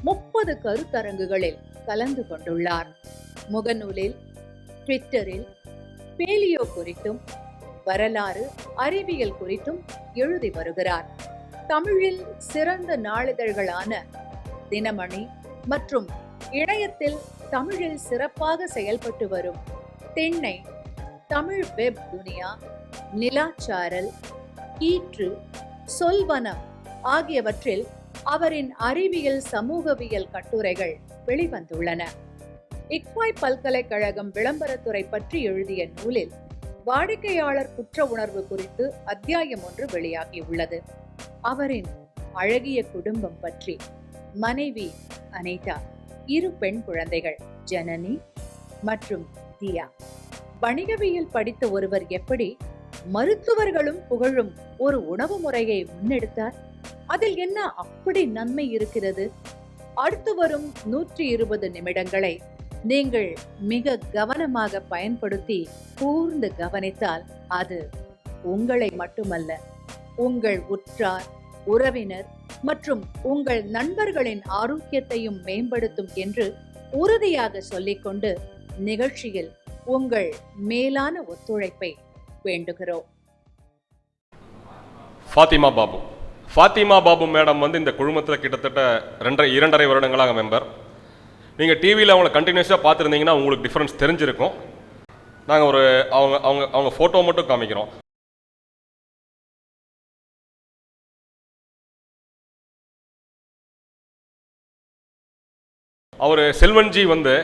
30 கருத்தரங்குகளில் கலந்து கொண்டுள்ளார். முகநூலில், ட்விட்டரில் பேலியோ குறித்தும் வரலாறு, அறிவியல் குறித்தும் எழுதி வருகிறார். தமிழில் சிறந்த நாளிதழ்களான தினமணி மற்றும் இணையத்தில் தமிழில் சிறப்பாக செயல்பட்டு வரும் தென்னை, தமிழ் வெப் துனியா, நிலாச்சாரல், கீற்று, சொல்வனம் ஆகியவற்றில் அவரின் அறிவியல் சமூகவியல் கட்டுரைகள் வெளிவந்துள்ளன. இக்வாய் பல்கலைக்கழகம் விளம்பரத்துறை பற்றி எழுதிய நூலில் வாடிக்கையாளர் குற்ற உணர்வு குறித்து அத்தியாயம் ஒன்று வெளியாகியுள்ளது. அவரின் அழகிய குடும்பம் பற்றி, மனைவி அனிதா, 2 பெண் குழந்தைகள் ஜனனி மற்றும் தியா. வணிகவியல் படித்த ஒருவர் எப்படி மருத்துவர்களும் புகழும் ஒரு உணவு முறையை முன்னெடுத்தார்? அதில் என்ன அப்படி நன்மை இருக்கிறது? அடுத்து வரும் 120 நிமிடங்களை நீங்கள் மிக கவனமாக பயன்படுத்தி கூர்ந்து கவனித்தால் அது உங்களை மட்டுமல்ல, உங்கள் உற்றார், உறவினர் மற்றும் உங்கள் நண்பர்களின் ஆரோக்கியத்தையும் மேம்படுத்தும் என்று உறுதியாக சொல்லிக்கொண்டு நிகழ்ச்சியில் உங்கள் மேலான ஒத்துழைப்பை வேண்டுகிறோம். ஃபாத்திமா பாபு மேடம் வந்து இந்த குழுமத்தில் கிட்டத்தட்ட 2.5 வருடங்களாக மெம்பர். நீங்கள் டிவியில் அவங்கள கண்டினியூஸாக பார்த்துருந்தீங்கன்னா உங்களுக்கு டிஃப்ரென்ஸ் தெரிஞ்சிருக்கும். நாங்கள் அவங்க ஃபோட்டோ மட்டும் காமிக்கிறோம். அவர் செல்வன்ஜி வந்து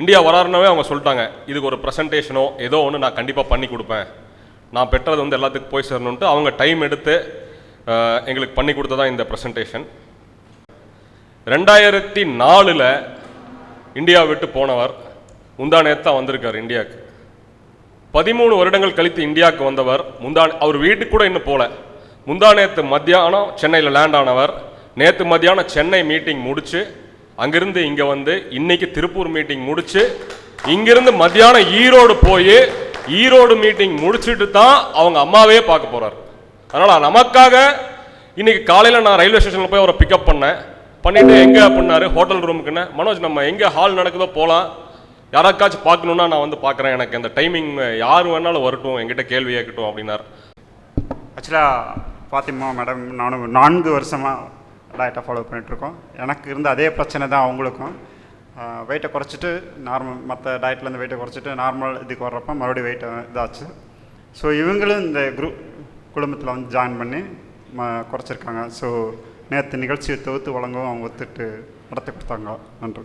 இந்தியா வராருனாவே அவங்க சொல்லிட்டாங்க, இதுக்கு ஒரு ப்ரெசன்டேஷனோ ஏதோ ஒன்று நான் கண்டிப்பாக பண்ணி கொடுப்பேன், நான் பெற்றது வந்து எல்லாத்துக்கும் போய் சேரணுன்ட்டு அவங்க டைம் எடுத்து எங்களுக்கு பண்ணி கொடுத்ததான் இந்த ப்ரெசன்டேஷன். 2004 இந்தியா விட்டு போனவர் முந்தா நேத்து தான் வந்திருக்கார் இந்தியாவுக்கு. 13 வருடங்கள் கழித்து இந்தியாவுக்கு வந்தவர் அவர் வீட்டுக்கு கூட இன்னும் போல. முந்தா நேத்து மத்தியானம் சென்னையில் லேண்ட் ஆனவர். நேற்று மத்தியானம் சென்னை மீட்டிங் முடிச்சு அங்கிருந்து இங்கே வந்து இன்னைக்கு திருப்பூர் மீட்டிங் முடிச்சு இங்கிருந்து மத்தியானம் ஈரோடு போய் ஈரோடு மீட்டிங் முடிச்சுட்டு தான் அவங்க அம்மாவே பார்க்க போறார். அதனால் நமக்காக இன்னைக்கு காலையில் நான் ரயில்வே ஸ்டேஷனில் போய் அவரை பிக்கப் பண்ணிட்டு எங்கே அப்படின்னாரு, ஹோட்டல் ரூமுக்குன்னு. மனோஜ், நம்ம எங்கே ஹால் நடக்குதோ போகலாம், யாராக்காச்சும் பார்க்கணுன்னா நான் வந்து பார்க்குறேன், எனக்கு அந்த டைமிங் யார் வேணாலும் வரட்டும், என்கிட்ட கேள்வி கேட்கட்டும் அப்படின்னார். ஆக்சுவலாக ஃபாத்திமா மேடம் நானும் 4 வருஷமாக டயட்டை ஃபாலோ பண்ணிகிட்ருக்கோம். எனக்கு இருந்த அதே பிரச்சனை தான் அவங்களுக்கும். வெயிட்டை குறைச்சிட்டு நார்மல், மற்ற டயட்லேருந்து வெயிட்டை குறைச்சிட்டு நார்மல் இதுக்கு வர்றப்போ மறுபடியும் வெயிட் இதாச்சு. ஸோ இவங்களும் இந்த குடும்பத்தில் வந்து ஜாயின் பண்ணி குறைச்சிருக்காங்க. ஸோ நேற்று நிகழ்ச்சியை தொகுத்து வழங்கவும் அவங்க ஒத்துட்டு நடத்தி கொடுத்தாங்க. நன்றி.